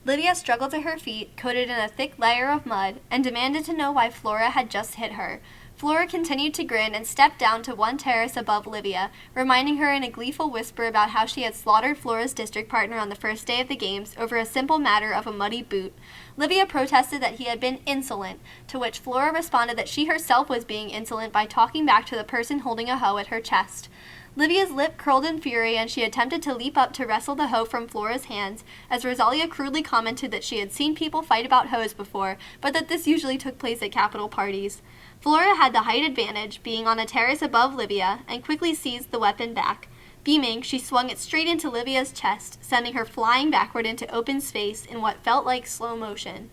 Livia struggled to her feet, coated in a thick layer of mud, and demanded to know why Flora had just hit her. Flora continued to grin and stepped down to one terrace above Livia, reminding her in a gleeful whisper about how she had slaughtered Flora's district partner on the first day of the games over a simple matter of a muddy boot. Livia protested that he had been insolent, to which Flora responded that she herself was being insolent by talking back to the person holding a hoe at her chest. Livia's lip curled in fury and she attempted to leap up to wrestle the hoe from Flora's hands, as Rosalia crudely commented that she had seen people fight about hoes before, but that this usually took place at Capitol parties. Flora had the height advantage, being on a terrace above Livia, and quickly seized the weapon back. Beaming, she swung it straight into Livia's chest, sending her flying backward into open space in what felt like slow motion.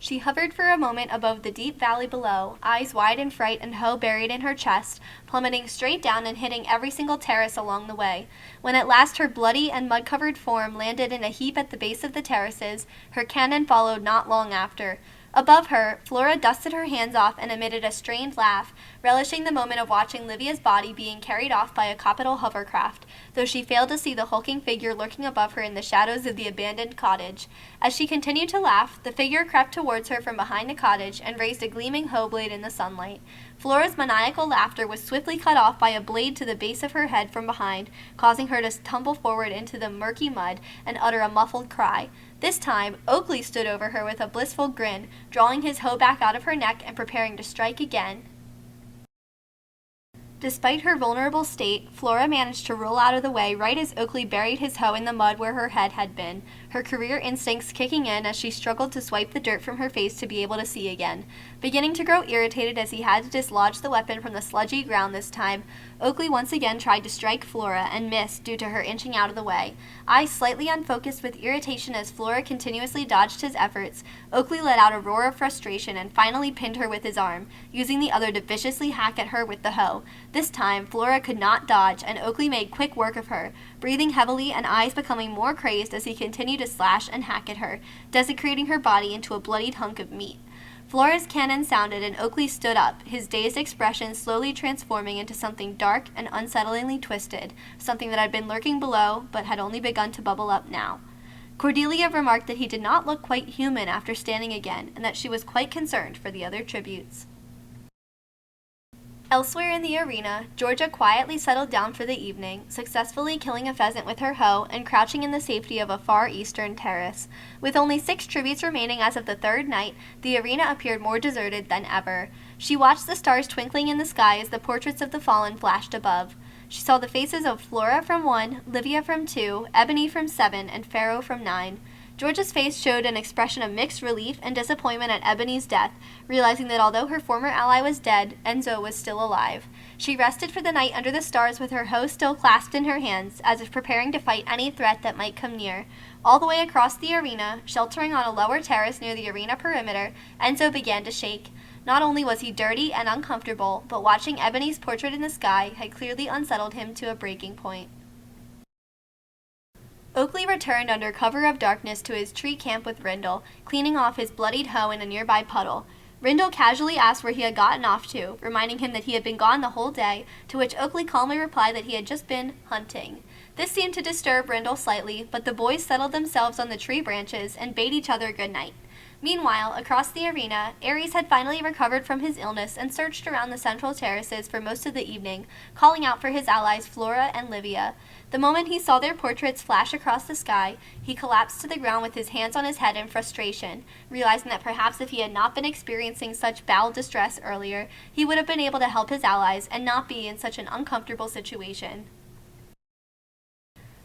She hovered for a moment above the deep valley below, eyes wide in fright and hoe buried in her chest, plummeting straight down and hitting every single terrace along the way. When at last her bloody and mud-covered form landed in a heap at the base of the terraces, her cannon followed not long after. Above her, Flora dusted her hands off and emitted a strained laugh, relishing the moment of watching Livia's body being carried off by a Capitol hovercraft, though she failed to see the hulking figure lurking above her in the shadows of the abandoned cottage. As she continued to laugh, the figure crept towards her from behind the cottage and raised a gleaming hoe blade in the sunlight. Flora's maniacal laughter was swiftly cut off by a blade to the base of her head from behind, causing her to tumble forward into the murky mud and utter a muffled cry. This time, Oakley stood over her with a blissful grin, drawing his hoe back out of her neck and preparing to strike again. Despite her vulnerable state, Flora managed to roll out of the way right as Oakley buried his hoe in the mud where her head had been, her career instincts kicking in as she struggled to swipe the dirt from her face to be able to see again. Beginning to grow irritated as he had to dislodge the weapon from the sludgy ground this time, Oakley once again tried to strike Flora and missed due to her inching out of the way. Eyes slightly unfocused with irritation as Flora continuously dodged his efforts, Oakley let out a roar of frustration and finally pinned her with his arm, using the other to viciously hack at her with the hoe. This time, Flora could not dodge, and Oakley made quick work of her, breathing heavily and eyes becoming more crazed as he continued to slash and hack at her, desecrating her body into a bloodied hunk of meat. Flora's cannon sounded and Oakley stood up, his dazed expression slowly transforming into something dark and unsettlingly twisted, something that had been lurking below but had only begun to bubble up now. Cordelia remarked that he did not look quite human after standing again, and that she was quite concerned for the other tributes. Elsewhere in the arena, Georgia quietly settled down for the evening, successfully killing a pheasant with her hoe and crouching in the safety of a far eastern terrace. With only 6 tributes remaining as of the third night, the arena appeared more deserted than ever. She watched the stars twinkling in the sky as the portraits of the fallen flashed above. She saw the faces of Flora from 1, Livia from 2, Ebony from 7, and Pharaoh from 9. Georgia's face showed an expression of mixed relief and disappointment at Ebony's death, realizing that although her former ally was dead, Enzo was still alive. She rested for the night under the stars with her hoe still clasped in her hands, as if preparing to fight any threat that might come near. All the way across the arena, sheltering on a lower terrace near the arena perimeter, Enzo began to shake. Not only was he dirty and uncomfortable, but watching Ebony's portrait in the sky had clearly unsettled him to a breaking point. Oakley returned under cover of darkness to his tree camp with Rindle, cleaning off his bloodied hoe in a nearby puddle. Rindle casually asked where he had gotten off to, reminding him that he had been gone the whole day, to which Oakley calmly replied that he had just been hunting. This seemed to disturb Rindle slightly, but the boys settled themselves on the tree branches and bade each other good night. Meanwhile, across the arena, Ares had finally recovered from his illness and searched around the central terraces for most of the evening, calling out for his allies Flora and Livia. The moment he saw their portraits flash across the sky, he collapsed to the ground with his hands on his head in frustration, realizing that perhaps if he had not been experiencing such bowel distress earlier, he would have been able to help his allies and not be in such an uncomfortable situation.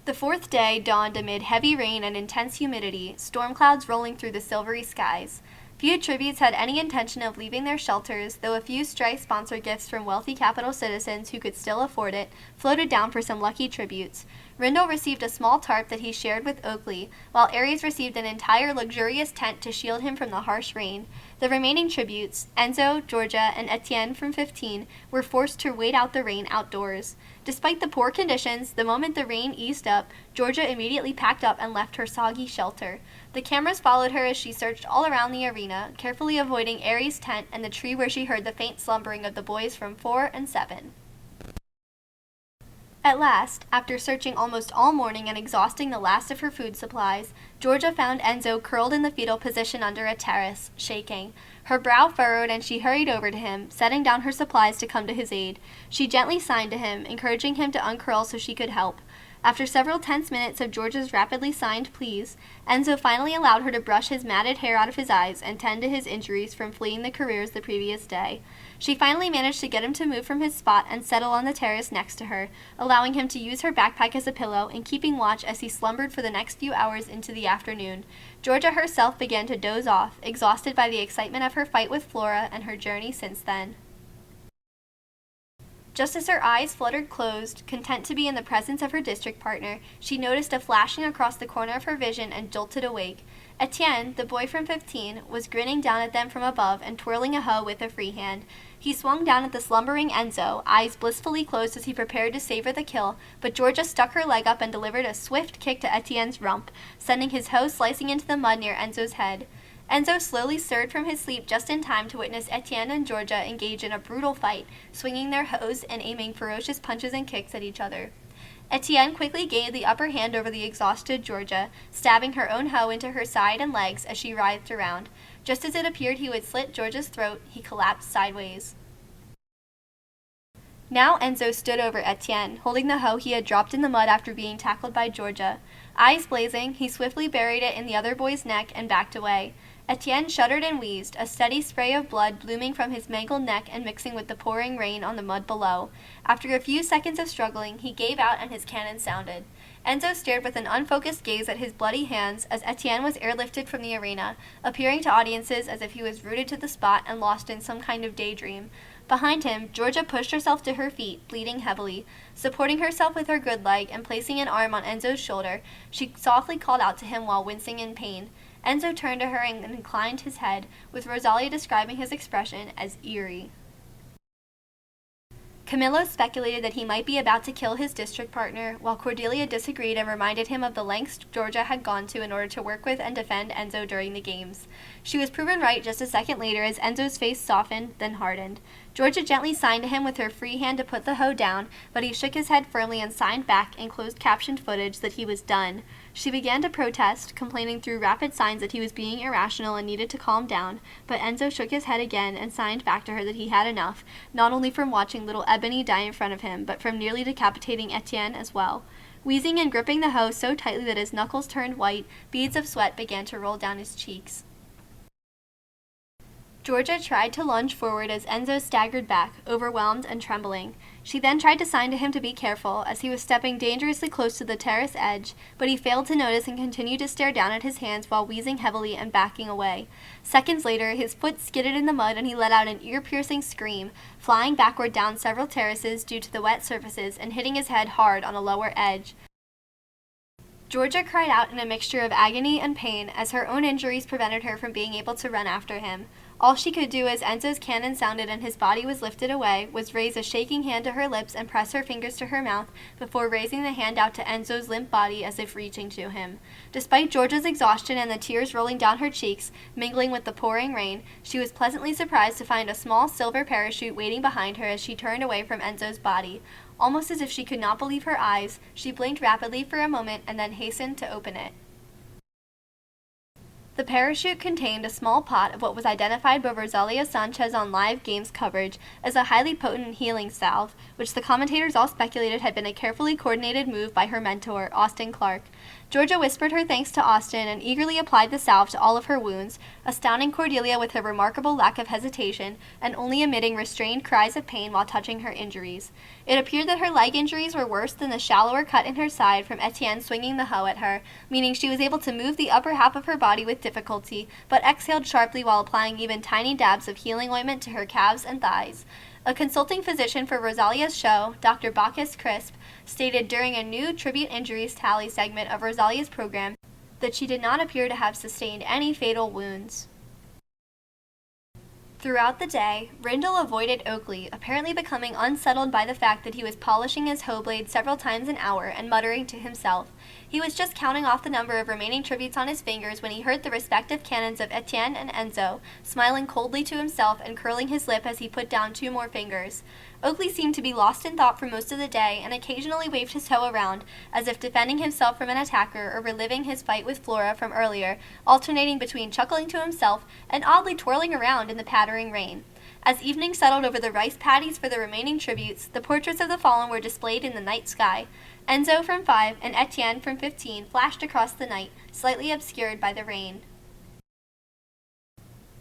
The fourth day dawned amid heavy rain and intense humidity, storm clouds rolling through the silvery skies. Few tributes had any intention of leaving their shelters, though a few stray sponsor gifts from wealthy Capitol citizens who could still afford it floated down for some lucky tributes. Rindle received a small tarp that he shared with Oakley, while Ares received an entire luxurious tent to shield him from the harsh rain. The remaining tributes, Enzo, Georgia, and Etienne from 15, were forced to wait out the rain outdoors. Despite the poor conditions, the moment the rain eased up, Georgia immediately packed up and left her soggy shelter. The cameras followed her as she searched all around the arena, carefully avoiding Ares' tent and the tree where she heard the faint slumbering of the boys from 4 and 7. At last, after searching almost all morning and exhausting the last of her food supplies, Georgia found Enzo curled in the fetal position under a terrace, shaking. Her brow furrowed and she hurried over to him, setting down her supplies to come to his aid. She gently signed to him, encouraging him to uncurl so she could help. After several tense minutes of Georgia's rapidly signed pleas, Enzo finally allowed her to brush his matted hair out of his eyes and tend to his injuries from fleeing the careers the previous day. She finally managed to get him to move from his spot and settle on the terrace next to her, allowing him to use her backpack as a pillow and keeping watch as he slumbered for the next few hours into the afternoon. Georgia herself began to doze off, exhausted by the excitement of her fight with Flora and her journey since then. Just as her eyes fluttered closed, content to be in the presence of her district partner, she noticed a flashing across the corner of her vision and jolted awake. Etienne, the boy from 15, was grinning down at them from above and twirling a hoe with a free hand. He swung down at the slumbering Enzo, eyes blissfully closed as he prepared to savor the kill, but Georgia stuck her leg up and delivered a swift kick to Etienne's rump, sending his hoe slicing into the mud near Enzo's head. Enzo slowly stirred from his sleep just in time to witness Etienne and Georgia engage in a brutal fight, swinging their hoes and aiming ferocious punches and kicks at each other. Etienne quickly gained the upper hand over the exhausted Georgia, stabbing her own hoe into her side and legs as she writhed around. Just as it appeared he would slit Georgia's throat, he collapsed sideways. Now Enzo stood over Etienne, holding the hoe he had dropped in the mud after being tackled by Georgia. Eyes blazing, he swiftly buried it in the other boy's neck and backed away. Etienne shuddered and wheezed, a steady spray of blood blooming from his mangled neck and mixing with the pouring rain on the mud below. After a few seconds of struggling, he gave out and his cannon sounded. Enzo stared with an unfocused gaze at his bloody hands as Etienne was airlifted from the arena, appearing to audiences as if he was rooted to the spot and lost in some kind of daydream. Behind him, Georgia pushed herself to her feet, bleeding heavily. Supporting herself with her good leg and placing an arm on Enzo's shoulder, she softly called out to him while wincing in pain. Enzo turned to her and inclined his head, with Rosalia describing his expression as eerie. Camillo speculated that he might be about to kill his district partner, while Cordelia disagreed and reminded him of the lengths Georgia had gone to in order to work with and defend Enzo during the games. She was proven right just a second later as Enzo's face softened, then hardened. Georgia gently signed to him with her free hand to put the hoe down, but he shook his head firmly and signed back in closed-captioned footage that he was done. She began to protest, complaining through rapid signs that he was being irrational and needed to calm down, but Enzo shook his head again and signed back to her that he had enough, not only from watching little Ebony die in front of him, but from nearly decapitating Etienne as well. Wheezing and gripping the hoe so tightly that his knuckles turned white, beads of sweat began to roll down his cheeks. Georgia tried to lunge forward as Enzo staggered back, overwhelmed and trembling. She then tried to sign to him to be careful, as he was stepping dangerously close to the terrace edge, but he failed to notice and continued to stare down at his hands while wheezing heavily and backing away. Seconds later, his foot skidded in the mud and he let out an ear-piercing scream, flying backward down several terraces due to the wet surfaces and hitting his head hard on a lower edge. Georgia cried out in a mixture of agony and pain as her own injuries prevented her from being able to run after him. All she could do as Enzo's cannon sounded and his body was lifted away was raise a shaking hand to her lips and press her fingers to her mouth before raising the hand out to Enzo's limp body as if reaching to him. Despite Georgia's exhaustion and the tears rolling down her cheeks, mingling with the pouring rain, she was pleasantly surprised to find a small silver parachute waiting behind her as she turned away from Enzo's body. Almost as if she could not believe her eyes, she blinked rapidly for a moment and then hastened to open it. The parachute contained a small pot of what was identified by Rosalia Sanchez on live games coverage as a highly potent healing salve, which the commentators all speculated had been a carefully coordinated move by her mentor, Austin Clark. Georgia whispered her thanks to Austin and eagerly applied the salve to all of her wounds, astounding Cordelia with her remarkable lack of hesitation and only emitting restrained cries of pain while touching her injuries. It appeared that her leg injuries were worse than the shallower cut in her side from Etienne swinging the hoe at her, meaning she was able to move the upper half of her body with difficulty, but exhaled sharply while applying even tiny dabs of healing ointment to her calves and thighs. A consulting physician for Rosalia's show, Dr. Bacchus Crisp, stated during a new tribute injuries tally segment of Rosalia's program that she did not appear to have sustained any fatal wounds. Throughout the day, Rindle avoided Oakley, apparently becoming unsettled by the fact that he was polishing his hoe blade several times an hour and muttering to himself. He was just counting off the number of remaining tributes on his fingers when he heard the respective cannons of Etienne and Enzo, smiling coldly to himself and curling his lip as he put down 2 more fingers. Oakley seemed to be lost in thought for most of the day and occasionally waved his hoe around, as if defending himself from an attacker or reliving his fight with Flora from earlier, alternating between chuckling to himself and oddly twirling around in the pattering rain. As evening settled over the rice paddies for the remaining tributes, the portraits of the fallen were displayed in the night sky. Enzo from 5 and Etienne from 15 flashed across the night, slightly obscured by the rain.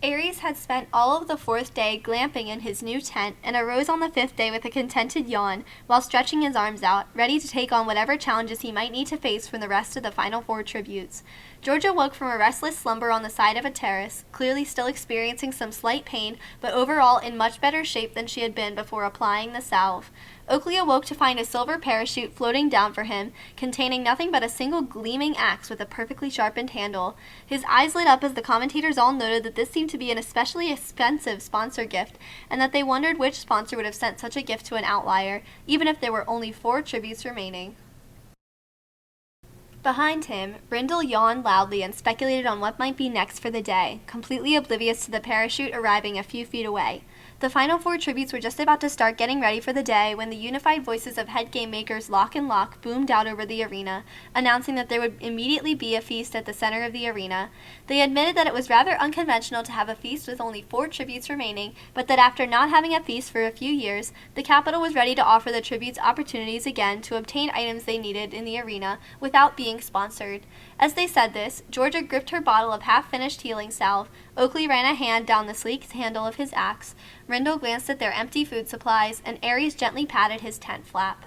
Aries had spent all of the 4th day glamping in his new tent and arose on the 5th day with a contented yawn while stretching his arms out, ready to take on whatever challenges he might need to face from the rest of the final 4 tributes. Georgia woke from a restless slumber on the side of a terrace, clearly still experiencing some slight pain, but overall in much better shape than she had been before applying the salve. Oakley awoke to find a silver parachute floating down for him, containing nothing but a single gleaming axe with a perfectly sharpened handle. His eyes lit up as the commentators all noted that this seemed to be an especially expensive sponsor gift, and that they wondered which sponsor would have sent such a gift to an outlier, even if there were only 4 tributes remaining. Behind him, Brindle yawned loudly and speculated on what might be next for the day, completely oblivious to the parachute arriving a few feet away. The final 4 tributes were just about to start getting ready for the day when the unified voices of head game makers Lock and Lock boomed out over the arena, announcing that there would immediately be a feast at the center of the arena. They admitted that it was rather unconventional to have a feast with only 4 tributes remaining, but that after not having a feast for a few years, the capital was ready to offer the tributes opportunities again to obtain items they needed in the arena without being sponsored. As they said this, Georgia gripped her bottle of half-finished healing salve. Oakley ran a hand down the sleek handle of his axe. Rindle glanced at their empty food supplies, and Aries gently patted his tent flap.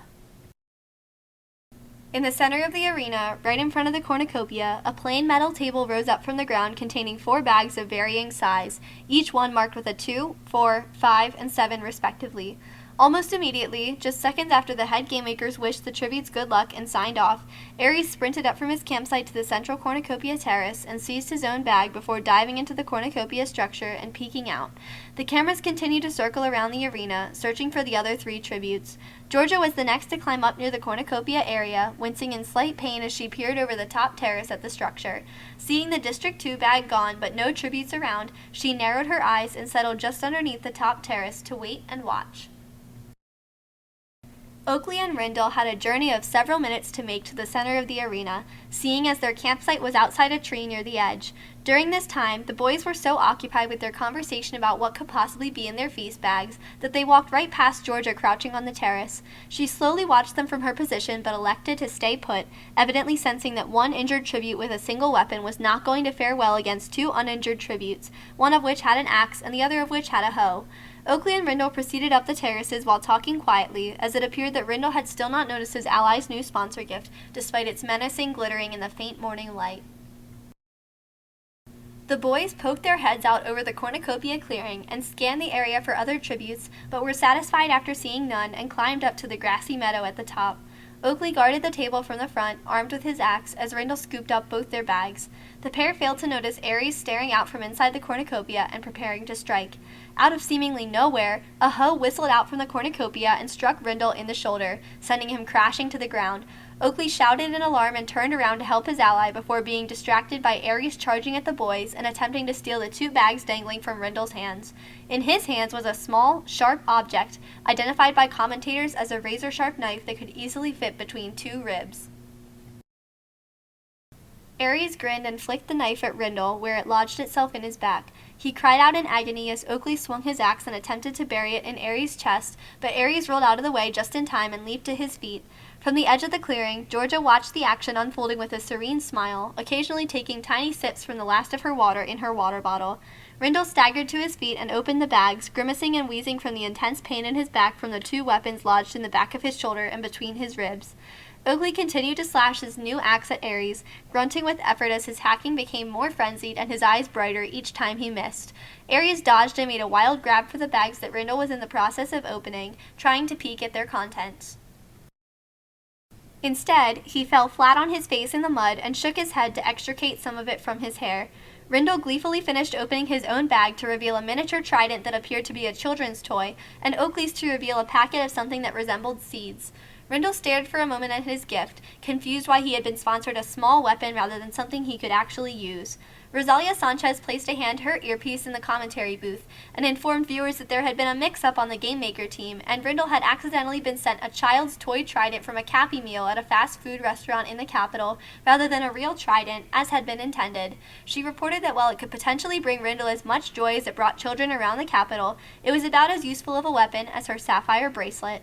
In the center of the arena, right in front of the cornucopia, a plain metal table rose up from the ground containing 4 bags of varying size, each one marked with a 2, 4, 5, and 7 respectively. Almost immediately, just seconds after the head game makers wished the tributes good luck and signed off, Aries sprinted up from his campsite to the central cornucopia terrace and seized his own bag before diving into the cornucopia structure and peeking out. The cameras continued to circle around the arena, searching for the other 3 tributes. Georgia was the next to climb up near the cornucopia area, wincing in slight pain as she peered over the top terrace at the structure. Seeing the District 2 bag gone but no tributes around, she narrowed her eyes and settled just underneath the top terrace to wait and watch. Oakley and Rindle had a journey of several minutes to make to the center of the arena, seeing as their campsite was outside a tree near the edge. During this time, the boys were so occupied with their conversation about what could possibly be in their feast bags that they walked right past Georgia crouching on the terrace. She slowly watched them from her position but elected to stay put, evidently sensing that one injured tribute with a single weapon was not going to fare well against 2 uninjured tributes, one of which had an axe and the other of which had a hoe. Oakley and Rindle proceeded up the terraces while talking quietly, as it appeared that Rindle had still not noticed his ally's new sponsor gift, despite its menacing glittering in the faint morning light. The boys poked their heads out over the cornucopia clearing and scanned the area for other tributes, but were satisfied after seeing none and climbed up to the grassy meadow at the top. Oakley guarded the table from the front, armed with his axe, as Rindle scooped up both their bags. The pair failed to notice Aries staring out from inside the cornucopia and preparing to strike. Out of seemingly nowhere, a hoe whistled out from the cornucopia and struck Rindle in the shoulder, sending him crashing to the ground. Oakley shouted in alarm and turned around to help his ally before being distracted by Aries charging at the boys and attempting to steal the 2 bags dangling from Rindle's hands. In his hands was a small, sharp object, identified by commentators as a razor-sharp knife that could easily fit between 2 ribs. Aries grinned and flicked the knife at Rindle, where it lodged itself in his back. He cried out in agony as Oakley swung his axe and attempted to bury it in Aries' chest, but Aries rolled out of the way just in time and leaped to his feet. From the edge of the clearing, Georgia watched the action unfolding with a serene smile, occasionally taking tiny sips from the last of her water in her water bottle. Rindle staggered to his feet and opened the bags, grimacing and wheezing from the intense pain in his back from the 2 weapons lodged in the back of his shoulder and between his ribs. Oakley continued to slash his new axe at Aries, grunting with effort as his hacking became more frenzied and his eyes brighter each time he missed. Aries dodged and made a wild grab for the bags that Rindle was in the process of opening, trying to peek at their contents. Instead, he fell flat on his face in the mud and shook his head to extricate some of it from his hair. Rindle gleefully finished opening his own bag to reveal a miniature trident that appeared to be a children's toy, and Oakley's to reveal a packet of something that resembled seeds. Rindle stared for a moment at his gift, confused why he had been sponsored a small weapon rather than something he could actually use. Rosalia Sanchez placed a hand to her earpiece in the commentary booth and informed viewers that there had been a mix-up on the Game Maker team, and Rindle had accidentally been sent a child's toy trident from a Cappy meal at a fast food restaurant in the capital, rather than a real trident, as had been intended. She reported that while it could potentially bring Rindle as much joy as it brought children around the capital, it was about as useful of a weapon as her sapphire bracelet.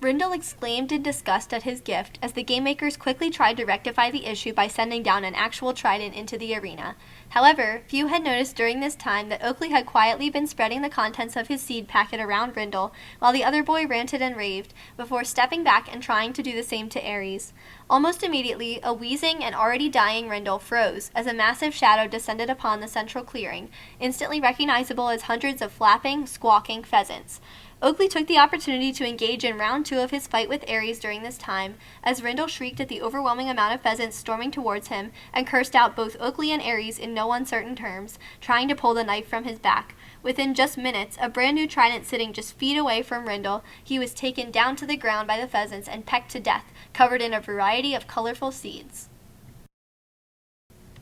Rindle exclaimed in disgust at his gift as the game makers quickly tried to rectify the issue by sending down an actual trident into the arena. However, few had noticed during this time that Oakley had quietly been spreading the contents of his seed packet around Rindle, while the other boy ranted and raved, before stepping back and trying to do the same to Aries. Almost immediately, a wheezing and already dying Rindle froze as a massive shadow descended upon the central clearing, instantly recognizable as hundreds of flapping, squawking pheasants. Oakley took the opportunity to engage in round 2 of his fight with Aries during this time, as Rindle shrieked at the overwhelming amount of pheasants storming towards him and cursed out both Oakley and Aries in no uncertain terms, trying to pull the knife from his back. Within just minutes, a brand new trident sitting just feet away from Rindle, he was taken down to the ground by the pheasants and pecked to death, covered in a variety of colorful seeds.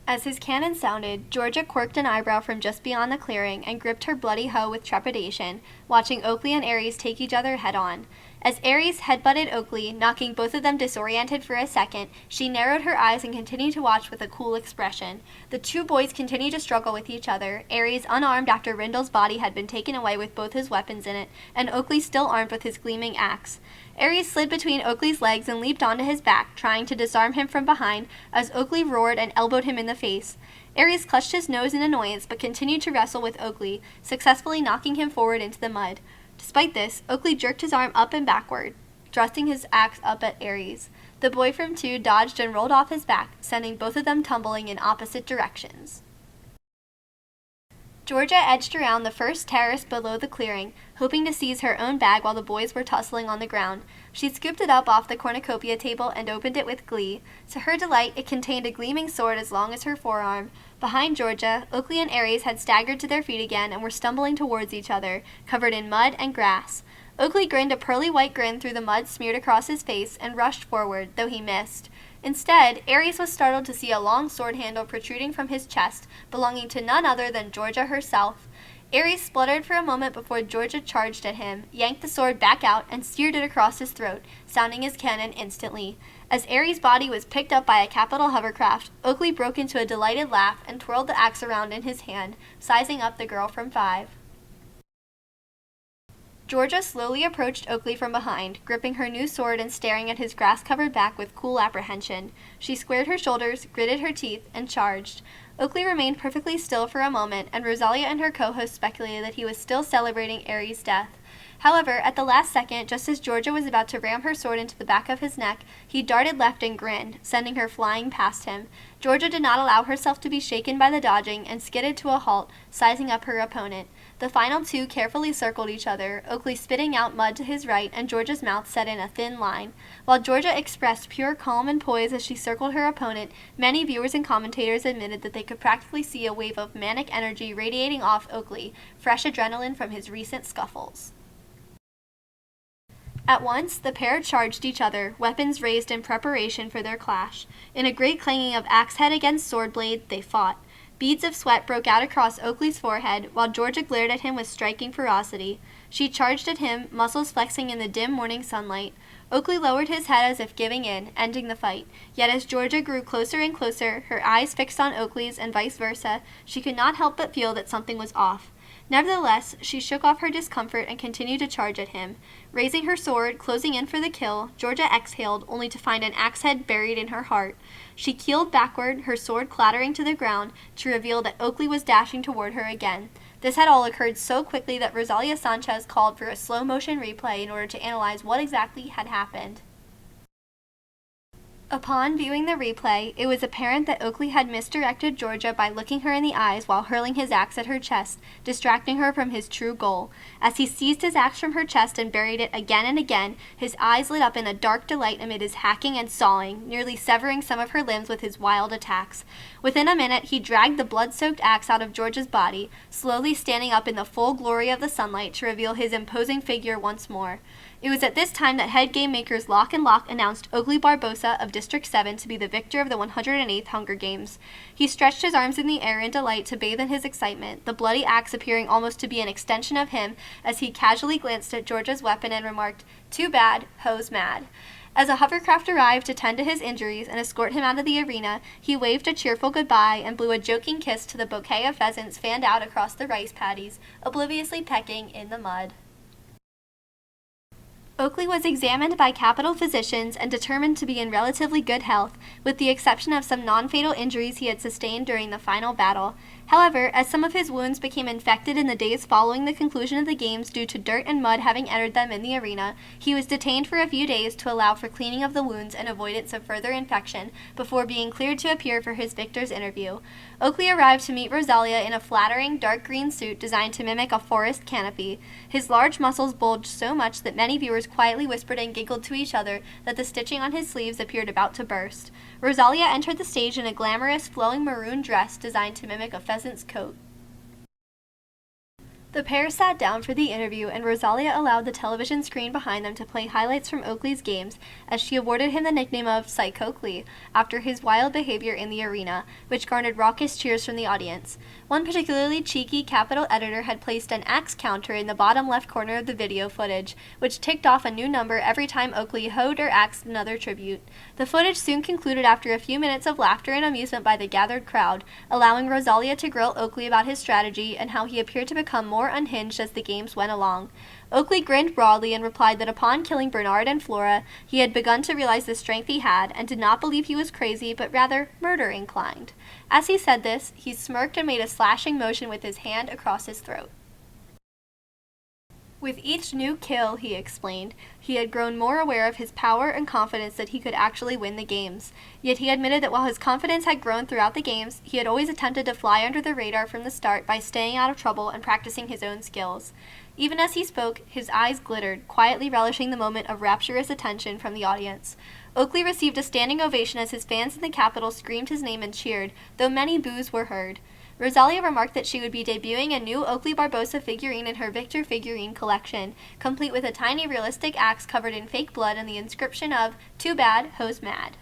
As his cannon sounded, Georgia quirked an eyebrow from just beyond the clearing and gripped her bloody hoe with trepidation, watching Oakley and Aries take each other head-on. As Aries headbutted Oakley, knocking both of them disoriented for a second, she narrowed her eyes and continued to watch with a cool expression. The two boys continued to struggle with each other, Aries unarmed after Rindle's body had been taken away with both his weapons in it, and Oakley still armed with his gleaming axe. Aries slid between Oakley's legs and leaped onto his back, trying to disarm him from behind, as Oakley roared and elbowed him in the face. Aries clutched his nose in annoyance but continued to wrestle with Oakley, successfully knocking him forward into the mud. Despite this, Oakley jerked his arm up and backward, thrusting his axe up at Aries. The boy from 2 dodged and rolled off his back, sending both of them tumbling in opposite directions. Georgia edged around the first terrace below the clearing, hoping to seize her own bag while the boys were tussling on the ground. She scooped it up off the cornucopia table and opened it with glee. To her delight, it contained a gleaming sword as long as her forearm. Behind Georgia, Oakley and Aries had staggered to their feet again and were stumbling towards each other, covered in mud and grass. Oakley grinned a pearly white grin through the mud smeared across his face and rushed forward, though he missed. Instead, Aries was startled to see a long sword handle protruding from his chest, belonging to none other than Georgia herself. Aries spluttered for a moment before Georgia charged at him, yanked the sword back out, and steered it across his throat, sounding his cannon instantly. As Aries' body was picked up by a capital hovercraft, Oakley broke into a delighted laugh and twirled the axe around in his hand, sizing up the girl from 5. Georgia slowly approached Oakley from behind, gripping her new sword and staring at his grass-covered back with cool apprehension. She squared her shoulders, gritted her teeth, and charged. Oakley remained perfectly still for a moment, and Rosalia and her co-host speculated that he was still celebrating Aries' death. However, at the last second, just as Georgia was about to ram her sword into the back of his neck, he darted left and grinned, sending her flying past him. Georgia did not allow herself to be shaken by the dodging and skidded to a halt, sizing up her opponent. The final 2 carefully circled each other, Oakley spitting out mud to his right and Georgia's mouth set in a thin line. While Georgia expressed pure calm and poise as she circled her opponent, many viewers and commentators admitted that they could practically see a wave of manic energy radiating off Oakley, fresh adrenaline from his recent scuffles. At once, the pair charged each other, weapons raised in preparation for their clash. In a great clanging of axe head against sword blade, they fought. Beads of sweat broke out across Oakley's forehead, while Georgia glared at him with striking ferocity. She charged at him, muscles flexing in the dim morning sunlight. Oakley lowered his head as if giving in, ending the fight. Yet as Georgia grew closer and closer, her eyes fixed on Oakley's and vice versa, she could not help but feel that something was off. Nevertheless, she shook off her discomfort and continued to charge at him. Raising her sword, closing in for the kill, Georgia exhaled, only to find an axe head buried in her heart. She keeled backward, her sword clattering to the ground, to reveal that Oakley was dashing toward her again. This had all occurred so quickly that Rosalia Sanchez called for a slow-motion replay in order to analyze what exactly had happened. Upon viewing the replay, it was apparent that Oakley had misdirected Georgia by looking her in the eyes while hurling his axe at her chest, distracting her from his true goal. As he seized his axe from her chest and buried it again and again, his eyes lit up in a dark delight amid his hacking and sawing, nearly severing some of her limbs with his wild attacks. Within a minute, he dragged the blood-soaked axe out of Georgia's body, slowly standing up in the full glory of the sunlight to reveal his imposing figure once more. It was at this time that head game makers Lock and Lock announced Oakley Barbosa of District 7 to be the victor of the 108th Hunger Games. He stretched his arms in the air in delight to bathe in his excitement, the bloody axe appearing almost to be an extension of him as he casually glanced at Georgia's weapon and remarked, "Too bad, ho's mad." As a hovercraft arrived to tend to his injuries and escort him out of the arena, he waved a cheerful goodbye and blew a joking kiss to the bouquet of pheasants fanned out across the rice paddies, obliviously pecking in the mud. Oakley was examined by Capitol physicians and determined to be in relatively good health, with the exception of some non-fatal injuries he had sustained during the final battle. However, as some of his wounds became infected in the days following the conclusion of the games due to dirt and mud having entered them in the arena, he was detained for a few days to allow for cleaning of the wounds and avoidance of further infection before being cleared to appear for his victor's interview. Oakley arrived to meet Rosalia in a flattering dark green suit designed to mimic a forest canopy. His large muscles bulged so much that many viewers quietly whispered and giggled to each other that the stitching on his sleeves appeared about to burst. Rosalia entered the stage in a glamorous, flowing maroon dress designed to mimic a pheasant's coat. The pair sat down for the interview, and Rosalia allowed the television screen behind them to play highlights from Oakley's games, as she awarded him the nickname of Psych-Oakley after his wild behavior in the arena, which garnered raucous cheers from the audience. One particularly cheeky Capitol editor had placed an axe counter in the bottom left corner of the video footage, which ticked off a new number every time Oakley hoed or axed another tribute. The footage soon concluded after a few minutes of laughter and amusement by the gathered crowd, allowing Rosalia to grill Oakley about his strategy and how he appeared to become more unhinged as the games went along. Oakley grinned broadly and replied that upon killing Bernard and Flora, he had begun to realize the strength he had and did not believe he was crazy, but rather murder-inclined. As he said this, he smirked and made a slashing motion with his hand across his throat. With each new kill, he explained, he had grown more aware of his power and confidence that he could actually win the games. Yet he admitted that while his confidence had grown throughout the games, he had always attempted to fly under the radar from the start by staying out of trouble and practicing his own skills. Even as he spoke, his eyes glittered, quietly relishing the moment of rapturous attention from the audience. Oakley received a standing ovation as his fans in the Capitol screamed his name and cheered, though many boos were heard. Rosalia remarked that she would be debuting a new Oakley Barbosa figurine in her Victor figurine collection, complete with a tiny realistic axe covered in fake blood and the inscription of, "Too bad, ho's mad."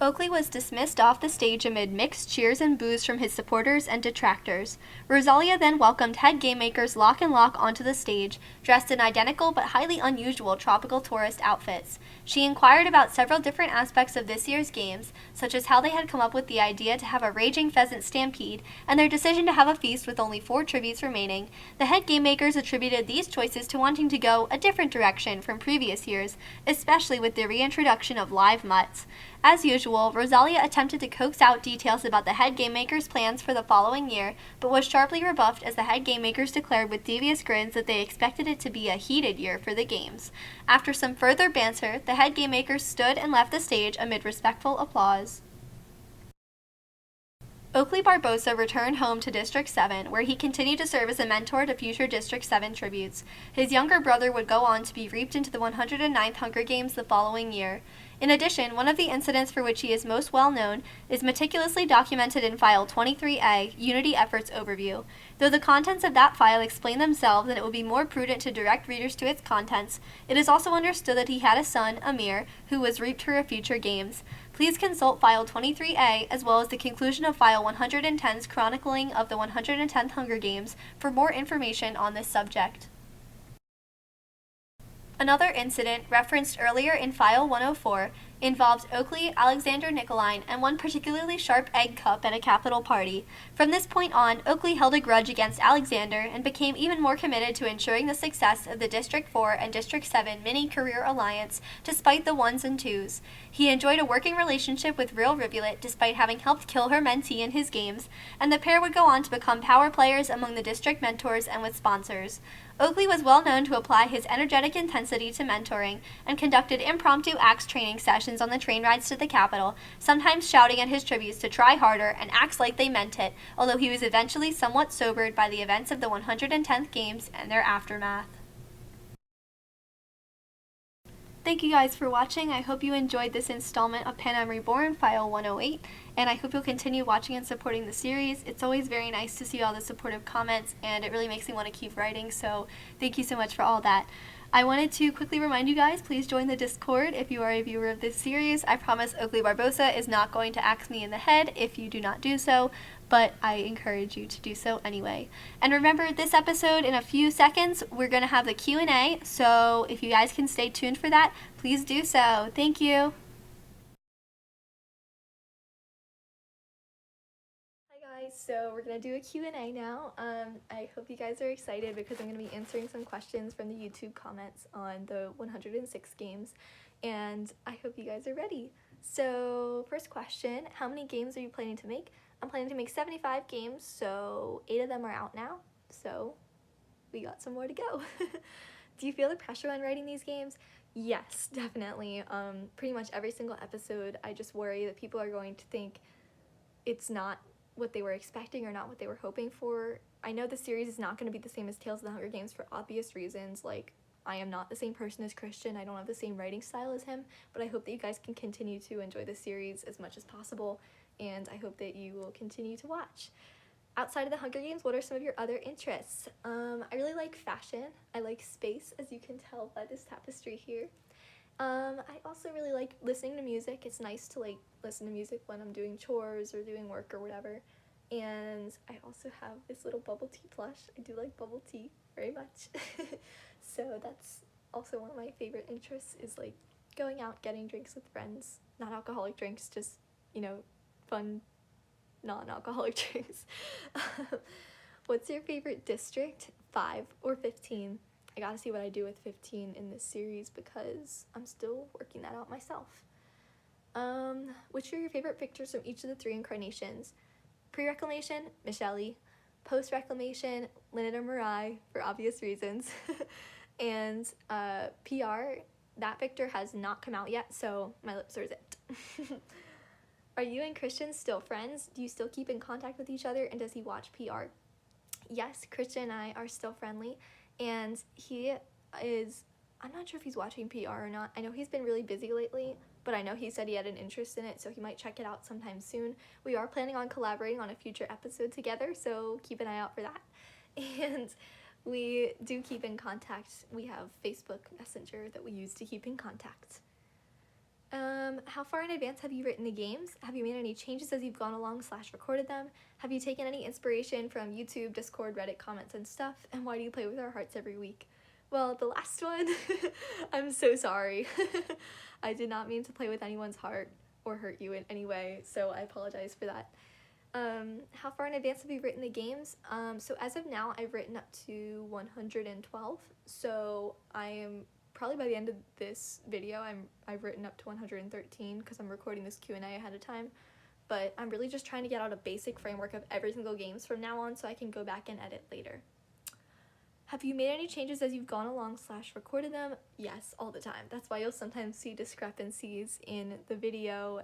Oakley was dismissed off the stage amid mixed cheers and boos from his supporters and detractors. Rosalia then welcomed head game makers Lock and Lock onto the stage, dressed in identical but highly unusual tropical tourist outfits. She inquired about several different aspects of this year's games, such as how they had come up with the idea to have a raging pheasant stampede, and their decision to have a feast with only 4 tributes remaining. The head game makers attributed these choices to wanting to go a different direction from previous years, especially with the reintroduction of live mutts. As usual, Rosalia attempted to coax out details about the head game makers' plans for the following year, but was sharply rebuffed as the head game makers declared with devious grins that they expected it to be a heated year for the games. After some further banter, the head game makers stood and left the stage amid respectful applause. Oakley Barbosa returned home to District 7, where he continued to serve as a mentor to future District 7 tributes. His younger brother would go on to be reaped into the 109th Hunger Games the following year. In addition, one of the incidents for which he is most well known is meticulously documented in File 23A, Unity Efforts Overview. Though the contents of that file explain themselves and it would be more prudent to direct readers to its contents, it is also understood that he had a son, Amir, who was reaped for future games. Please consult File 23A as well as the conclusion of File 110's chronicling of the 110th Hunger Games for more information on this subject. Another incident, referenced earlier in File 104, involved Oakley, Alexander Nicoline, and one particularly sharp egg cup at a Capitol party. From this point on, Oakley held a grudge against Alexander and became even more committed to ensuring the success of the District 4 and District 7 mini-career alliance, despite the 1s and 2s. He enjoyed a working relationship with Real Rivulet despite having helped kill her mentee in his games, and the pair would go on to become power players among the district mentors and with sponsors. Oakley was well known to apply his energetic intensity to mentoring and conducted impromptu axe training sessions on the train rides to the Capitol, sometimes shouting at his tributes to try harder and act like they meant it, although he was eventually somewhat sobered by the events of the 110th Games and their aftermath. Thank you guys for watching. I hope you enjoyed this installment of Panem Reborn, File 108, and I hope you'll continue watching and supporting the series. It's always very nice to see all the supportive comments, and it really makes me want to keep writing, so thank you so much for all that. I wanted to quickly remind you guys, please join the Discord if you are a viewer of this series. I promise Oakley Barbosa is not going to axe me in the head if you do not do so, but I encourage you to do so anyway. And remember, this episode, in a few seconds, we're going to have the Q&A, so if you guys can stay tuned for that, please do so. Thank you. Hi guys, So we're going to do a Q&A now. I hope you guys are excited because I'm going to be answering some questions from the YouTube comments on the 106 games, and I hope you guys are ready. So first question, how many games are you planning to make? I'm planning to make 75 games, so 8 of them are out now, so we got some more to go. Do you feel the pressure when writing these games? Yes, definitely. Pretty much every single episode, I just worry that people are going to think it's not what they were expecting or not what they were hoping for. I know the series is not going to be the same as Tales of the Hunger Games for obvious reasons, like I am not the same person as Christian, I don't have the same writing style as him, but I hope that you guys can continue to enjoy the series as much as possible, and I hope that you will continue to watch. Outside of the Hunger Games, what are some of your other interests? I really like fashion. I like space, as you can tell by this tapestry here. I also really like listening to music. It's nice to like listen to music when I'm doing chores or doing work or whatever. And I also have this little bubble tea plush. I do like bubble tea very much. So that's also one of my favorite interests, is like going out, getting drinks with friends. Not alcoholic drinks, just, you know, fun non-alcoholic drinks. What's your favorite district? 5 or 15? I gotta see what I do with 15 in this series because I'm still working that out myself. Which are your favorite pictures from each of the 3 incarnations? Pre-reclamation, Michelle. Post-reclamation, Lynetta Marai, for obvious reasons. And PR, that picture has not come out yet, so my lips are zipped. Are you and Christian still friends? Do you still keep in contact with each other, and does he watch PR? Yes, Christian and I are still friendly, and he is, I'm not sure if he's watching PR or not. I know he's been really busy lately, but I know he said he had an interest in it, so he might check it out sometime soon. We are planning on collaborating on a future episode together, so keep an eye out for that. And we do keep in contact. We have Facebook Messenger that we use to keep in contact. How far in advance have you written the games? Have you made any changes as you've gone along / recorded them? Have you taken any inspiration from YouTube, Discord, Reddit comments and stuff? And why do you play with our hearts every week? Well, the last one, I'm so sorry. I did not mean to play with anyone's heart or hurt you in any way, so I apologize for that. How far in advance have you written the games? So as of now, I've written up to 112, so I am probably by the end of this video, I've written up to 113 because I'm recording this Q&A ahead of time, but I'm really just trying to get out a basic framework of every single games from now on so I can go back and edit later. Have you made any changes as you've gone along / recorded them? Yes, all the time. That's why you'll sometimes see discrepancies in the video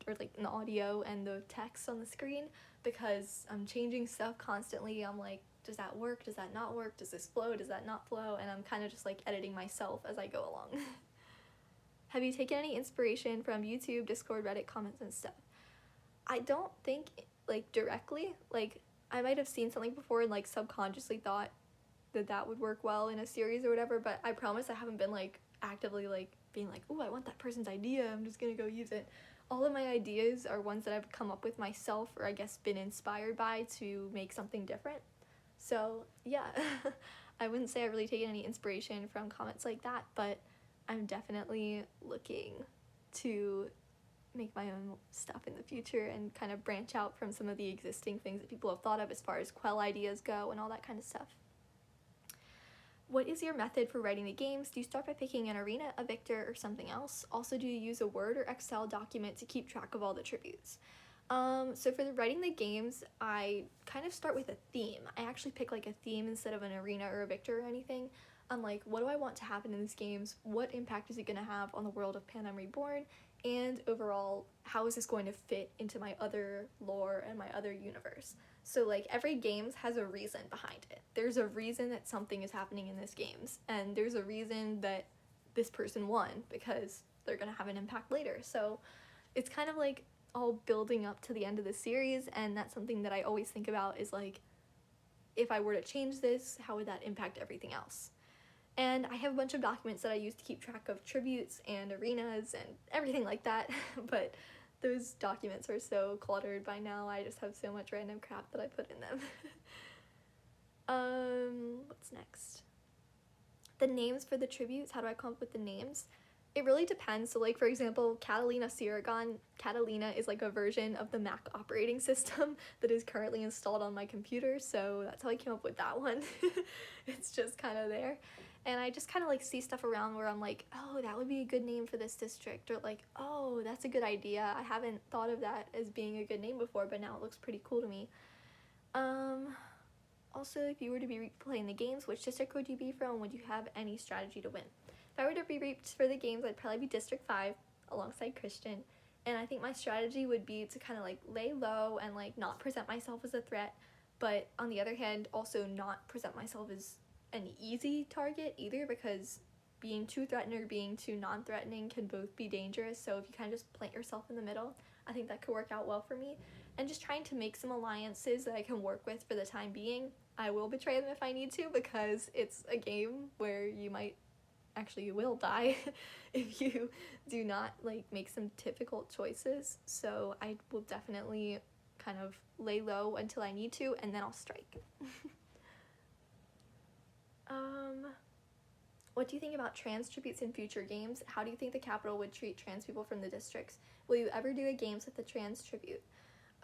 or like in the audio and the text on the screen, because I'm changing stuff constantly. I'm like, does that work? Does that not work? Does this flow? Does that not flow? And I'm kind of just like editing myself as I go along. Have you taken any inspiration from YouTube, Discord, Reddit comments and stuff? I don't think like directly. Like I might have seen something before and like subconsciously thought that would work well in a series or whatever, but I promise I haven't been like actively like being like, oh, I want that person's idea, I'm just gonna go use it. All of my ideas are ones that I've come up with myself, or I guess been inspired by to make something different. So yeah, I wouldn't say I've really taken any inspiration from comments like that, but I'm definitely looking to make my own stuff in the future and kind of branch out from some of the existing things that people have thought of as far as quell ideas go and all that kind of stuff. What is your method for writing the games? Do you start by picking an arena, a victor, or something else? Also, do you use a Word or Excel document to keep track of all the tributes? So for writing the games, I kind of start with a theme. I actually pick like a theme instead of an arena or a victor or anything. I'm like, what do I want to happen in these games? What impact is it going to have on the world of Panem Reborn? And overall, how is this going to fit into my other lore and my other universe? So like every games has a reason behind it. There's a reason that something is happening in this games, and there's a reason that this person won because they're gonna have an impact later. So it's kind of like all building up to the end of the series, and that's something that I always think about is like, if I were to change this, how would that impact everything else? And I have a bunch of documents that I use to keep track of tributes and arenas and everything like that, but those documents are so cluttered by now. I just have so much random crap that I put in them. What's next? The names for the tributes, how do I come up with the names? It really depends. So, like, for example, Catalina Siragon, Catalina is like a version of the Mac operating system that is currently installed on my computer, so that's how I came up with that one. It's just kind of there. And I just kind of like see stuff around where I'm like, oh, that would be a good name for this district, or like, oh, that's a good idea. I haven't thought of that as being a good name before, but now it looks pretty cool to me. Also, if you were to be playing the games, which district would you be from? Would you have any strategy to win? If I were to be reaped for the games, I'd probably be District 5 alongside Christian, and I think my strategy would be to kind of like lay low and like not present myself as a threat, but on the other hand, also not present myself as an easy target either, because being too threatening or being too non-threatening can both be dangerous. So if you kind of just plant yourself in the middle, I think that could work out well for me. And just trying to make some alliances that I can work with for the time being. I will betray them if I need to, because it's a game where you will die if you do not like make some difficult choices. So I will definitely kind of lay low until I need to, and then I'll strike. What do you think about trans tributes in future games? How do you think the capital would treat trans people from the districts? Will you ever do a games with the trans tribute?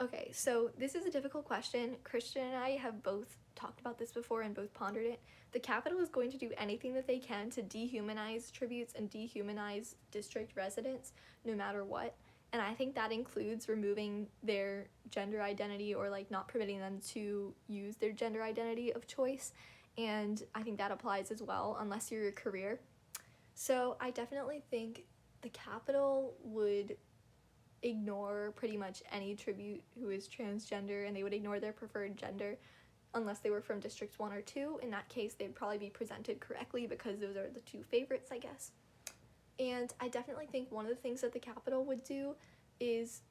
Okay, so this is a difficult question. Christian and I have both talked about this before and both pondered it. The capital is going to do anything that they can to dehumanize tributes and dehumanize district residents, no matter what. And I think that includes removing their gender identity, or like not permitting them to use their gender identity of choice. And I think that applies as well, unless you're a career. So I definitely think the capital would ignore pretty much any tribute who is transgender, and they would ignore their preferred gender unless they were from districts 1 or 2. In that case, they'd probably be presented correctly because those are the 2 favorites, I guess. And I definitely think one of the things that the capital would do is,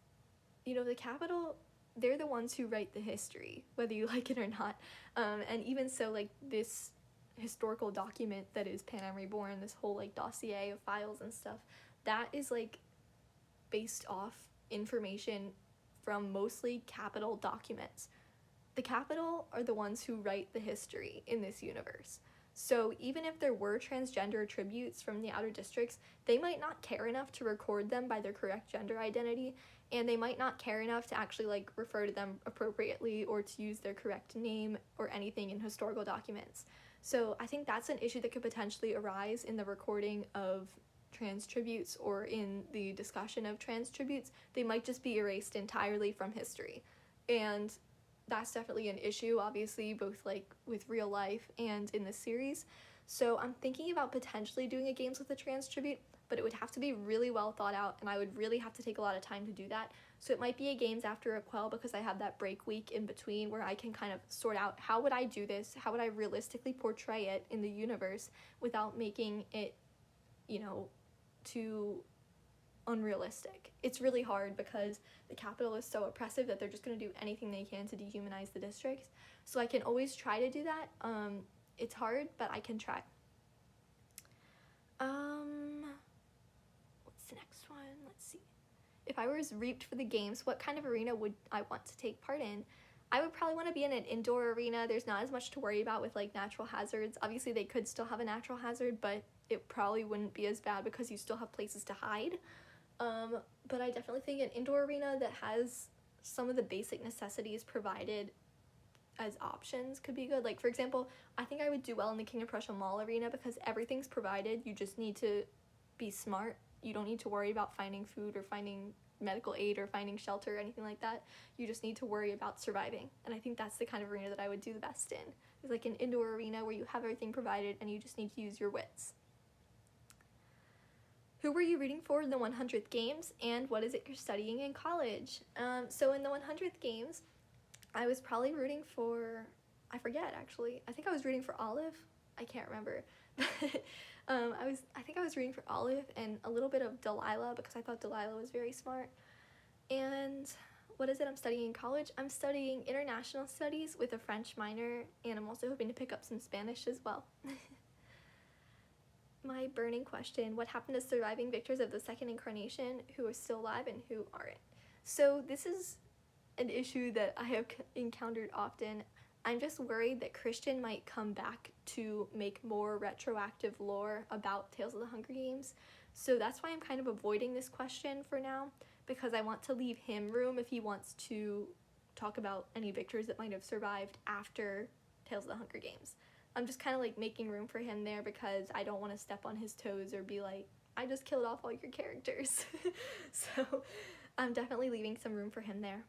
the capital, they're the ones who write the history, whether you like it or not. And even so, like, this historical document that is Panem Reborn, this whole like dossier of files and stuff, that is like based off information from mostly capital documents. The capital are the ones who write the history in this universe. So even if there were transgender tributes from the outer districts, they might not care enough to record them by their correct gender identity, and they might not care enough to actually like refer to them appropriately or to use their correct name or anything in historical documents. So I think that's an issue that could potentially arise in the recording of trans tributes or in the discussion of trans tributes. They might just be erased entirely from history. And that's definitely an issue, obviously, both like with real life and in the series. So I'm thinking about potentially doing a games with a trans tribute, but it would have to be really well thought out, and I would really have to take a lot of time to do that. So it might be a games after a quell, because I have that break week in between where I can kind of sort out how would I do this, how would I realistically portray it in the universe without making it, too unrealistic. It's really hard because the capital is so oppressive that they're just going to do anything they can to dehumanize the districts. So I can always try to do that. It's hard, but I can try. What's the next one? Let's see. If I was reaped for the games, what kind of arena would I want to take part in? I would probably want to be in an indoor arena. There's not as much to worry about with like natural hazards. Obviously they could still have a natural hazard, but it probably wouldn't be as bad because you still have places to hide. But I definitely think an indoor arena that has some of the basic necessities provided as options could be good. Like, for example, I think I would do well in the King of Prussia Mall arena because everything's provided. You just need to be smart. You don't need to worry about finding food or finding medical aid or finding shelter or anything like that. You just need to worry about surviving. And I think that's the kind of arena that I would do the best in. It's like an indoor arena where you have everything provided and you just need to use your wits. Who were you rooting for in the 100th games, and what is it you're studying in college? So in the 100th games, I was probably rooting for, I forget actually. I think I was rooting for Olive. I can't remember. I think I was rooting for Olive and a little bit of Delilah because I thought Delilah was very smart. And what is it I'm studying in college? I'm studying international studies with a French minor, and I'm also hoping to pick up some Spanish as well. My burning question, what happened to surviving victors of the second incarnation who are still alive and who aren't? So this is an issue that I have encountered often. I'm just worried that Christian might come back to make more retroactive lore about Tales of the Hunger Games. So that's why I'm kind of avoiding this question for now, because I want to leave him room if he wants to talk about any victors that might have survived after Tales of the Hunger Games. I'm just kind of like making room for him there because I don't want to step on his toes or be like, I just killed off all your characters. So I'm definitely leaving some room for him there.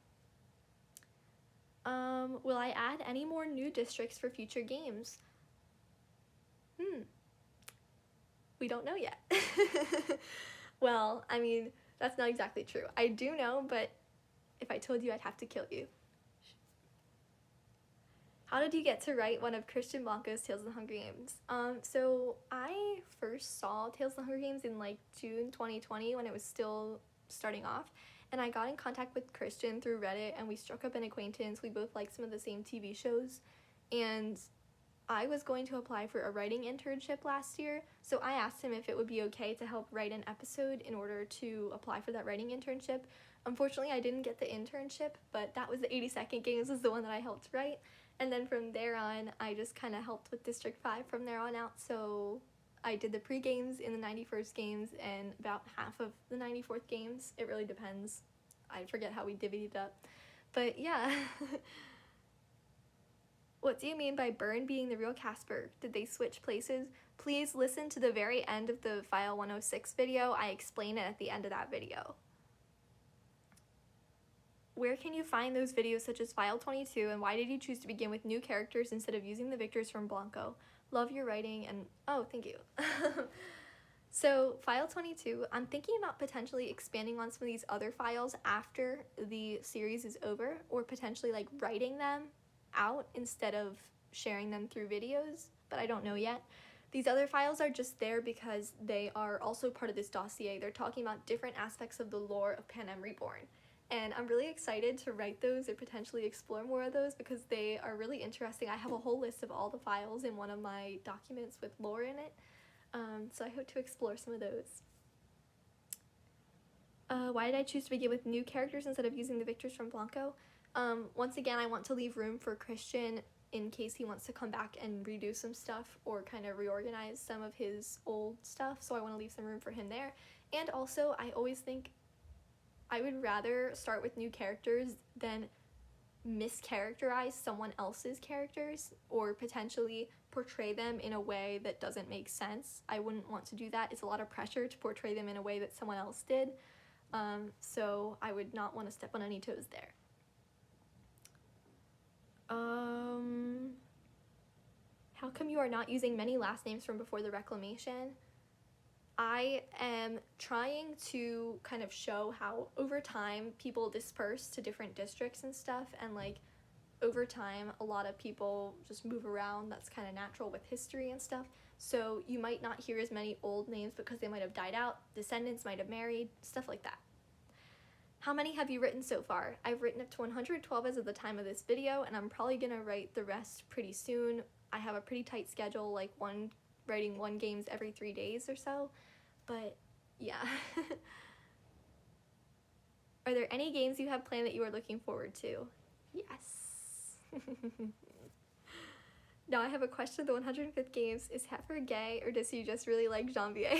Will I add any more new districts for future games? We don't know yet. Well, I mean, that's not exactly true. I do know, but if I told you, I'd have to kill you. How did you get to write one of Christian Blanco's Tales of the Hunger Games? So I first saw Tales of the Hunger Games in like June 2020 when it was still starting off, and I got in contact with Christian through Reddit, and we struck up an acquaintance. We both liked some of the same TV shows, and I was going to apply for a writing internship last year, so I asked him if it would be okay to help write an episode in order to apply for that writing internship. Unfortunately, I didn't get the internship, but that was the 82nd Games was the one that I helped write, and then from there on, I just kind of helped with District 5 from there on out, so I did the pre-games in the 91st Games and about half of the 94th Games. It really depends. I forget how we divvied it up, but yeah. What do you mean by Burn being the real Casper? Did they switch places? Please listen to the very end of the File 106 video. I explain it at the end of that video. Where can you find those videos such as File 22, and why did you choose to begin with new characters instead of using the victors from Blanco? Love your writing and... oh, thank you. So, File 22, I'm thinking about potentially expanding on some of these other files after the series is over, or potentially like writing them out instead of sharing them through videos, but I don't know yet. These other files are just there because they are also part of this dossier. They're talking about different aspects of the lore of Panem Reborn, and I'm really excited to write those or potentially explore more of those because they are really interesting. I have a whole list of all the files in one of my documents with lore in it, so I hope to explore some of those. Why did I choose to begin with new characters instead of using the victors from Blanco? Once again, I want to leave room for Christian in case he wants to come back and redo some stuff or kind of reorganize some of his old stuff, so I want to leave some room for him there. And also, I always think I would rather start with new characters than mischaracterize someone else's characters or potentially portray them in a way that doesn't make sense. I wouldn't want to do that. It's a lot of pressure to portray them in a way that someone else did, so I would not want to step on any toes there. How come you are not using many last names from before the reclamation? I am trying to kind of show how over time people disperse to different districts and stuff, and like over time a lot of people just move around. That's kind of natural with history and stuff, so you might not hear as many old names because they might have died out, descendants might have married, stuff like that. How many have you written so far? I've written up to 112 as of the time of this video, and I'm probably gonna write the rest pretty soon. I have a pretty tight schedule, like writing one games every 3 days or so, but yeah. Are there any games you have planned that you are looking forward to? Yes. Now I have a question. The 105th Games, is Heifer gay, or does he just really like Janvier?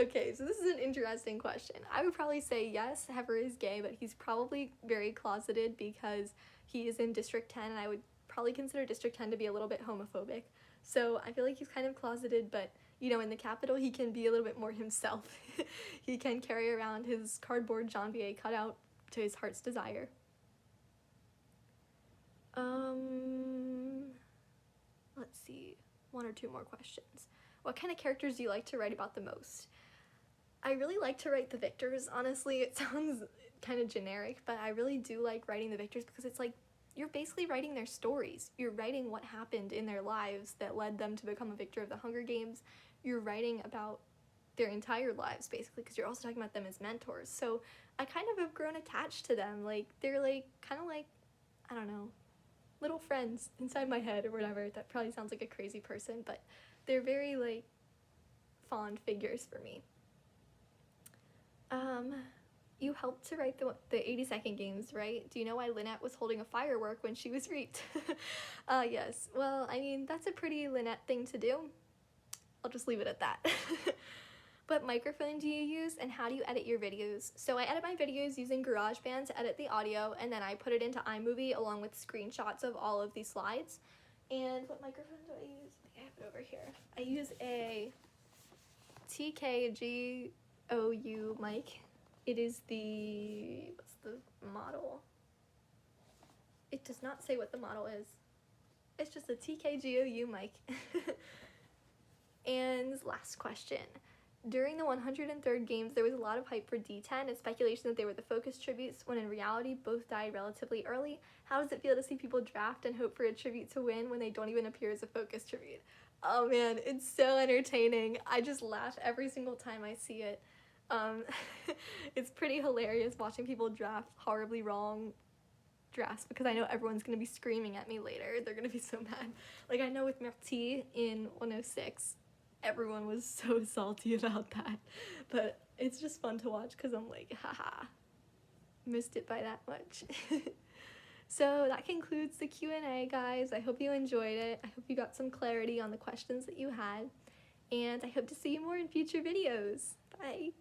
Okay, so this is an interesting question. I would probably say yes, Heifer is gay, but he's probably very closeted because he is in District 10, and I would probably consider District 10 to be a little bit homophobic. So I feel like he's kind of closeted, but, you know, in the capital he can be a little bit more himself. He can carry around his cardboard Janvier cutout to his heart's desire. Let's see, 1 or 2 more questions. What kind of characters do you like to write about the most? I really like to write the victors, honestly. It sounds kind of generic, but I really do like writing the victors because it's like you're basically writing their stories. You're writing what happened in their lives that led them to become a victor of the Hunger Games. You're writing about their entire lives, basically, because you're also talking about them as mentors. So I kind of have grown attached to them. Like, they're like, kind of like, I don't know, little friends inside my head or whatever. That probably sounds like a crazy person, but they're very, like, fond figures for me. You helped to write the 82nd Games, right? Do you know why Lynette was holding a firework when she was reaped? Yes. Well, I mean, that's a pretty Lynette thing to do. I'll just leave it at that. What microphone do you use and how do you edit your videos? So I edit my videos using GarageBand to edit the audio, and then I put it into iMovie along with screenshots of all of these slides. And what microphone do I use? I think I have it over here. I use a TKGOU mic. It is the, what's the model? It does not say what the model is. It's just a TKGOU mic. And last question. During the 103rd games, there was a lot of hype for D10 and speculation that they were the focus tributes, when in reality, both died relatively early. How does it feel to see people draft and hope for a tribute to win when they don't even appear as a focus tribute? Oh man, it's so entertaining. I just laugh every single time I see it. It's pretty hilarious watching people draft horribly wrong drafts, because I know everyone's going to be screaming at me later. They're going to be so mad. Like, I know with Merci in 106, everyone was so salty about that, but it's just fun to watch because I'm like, haha, missed it by that much. So that concludes the Q&A, guys. I hope you enjoyed it. I hope you got some clarity on the questions that you had, and I hope to see you more in future videos. Bye!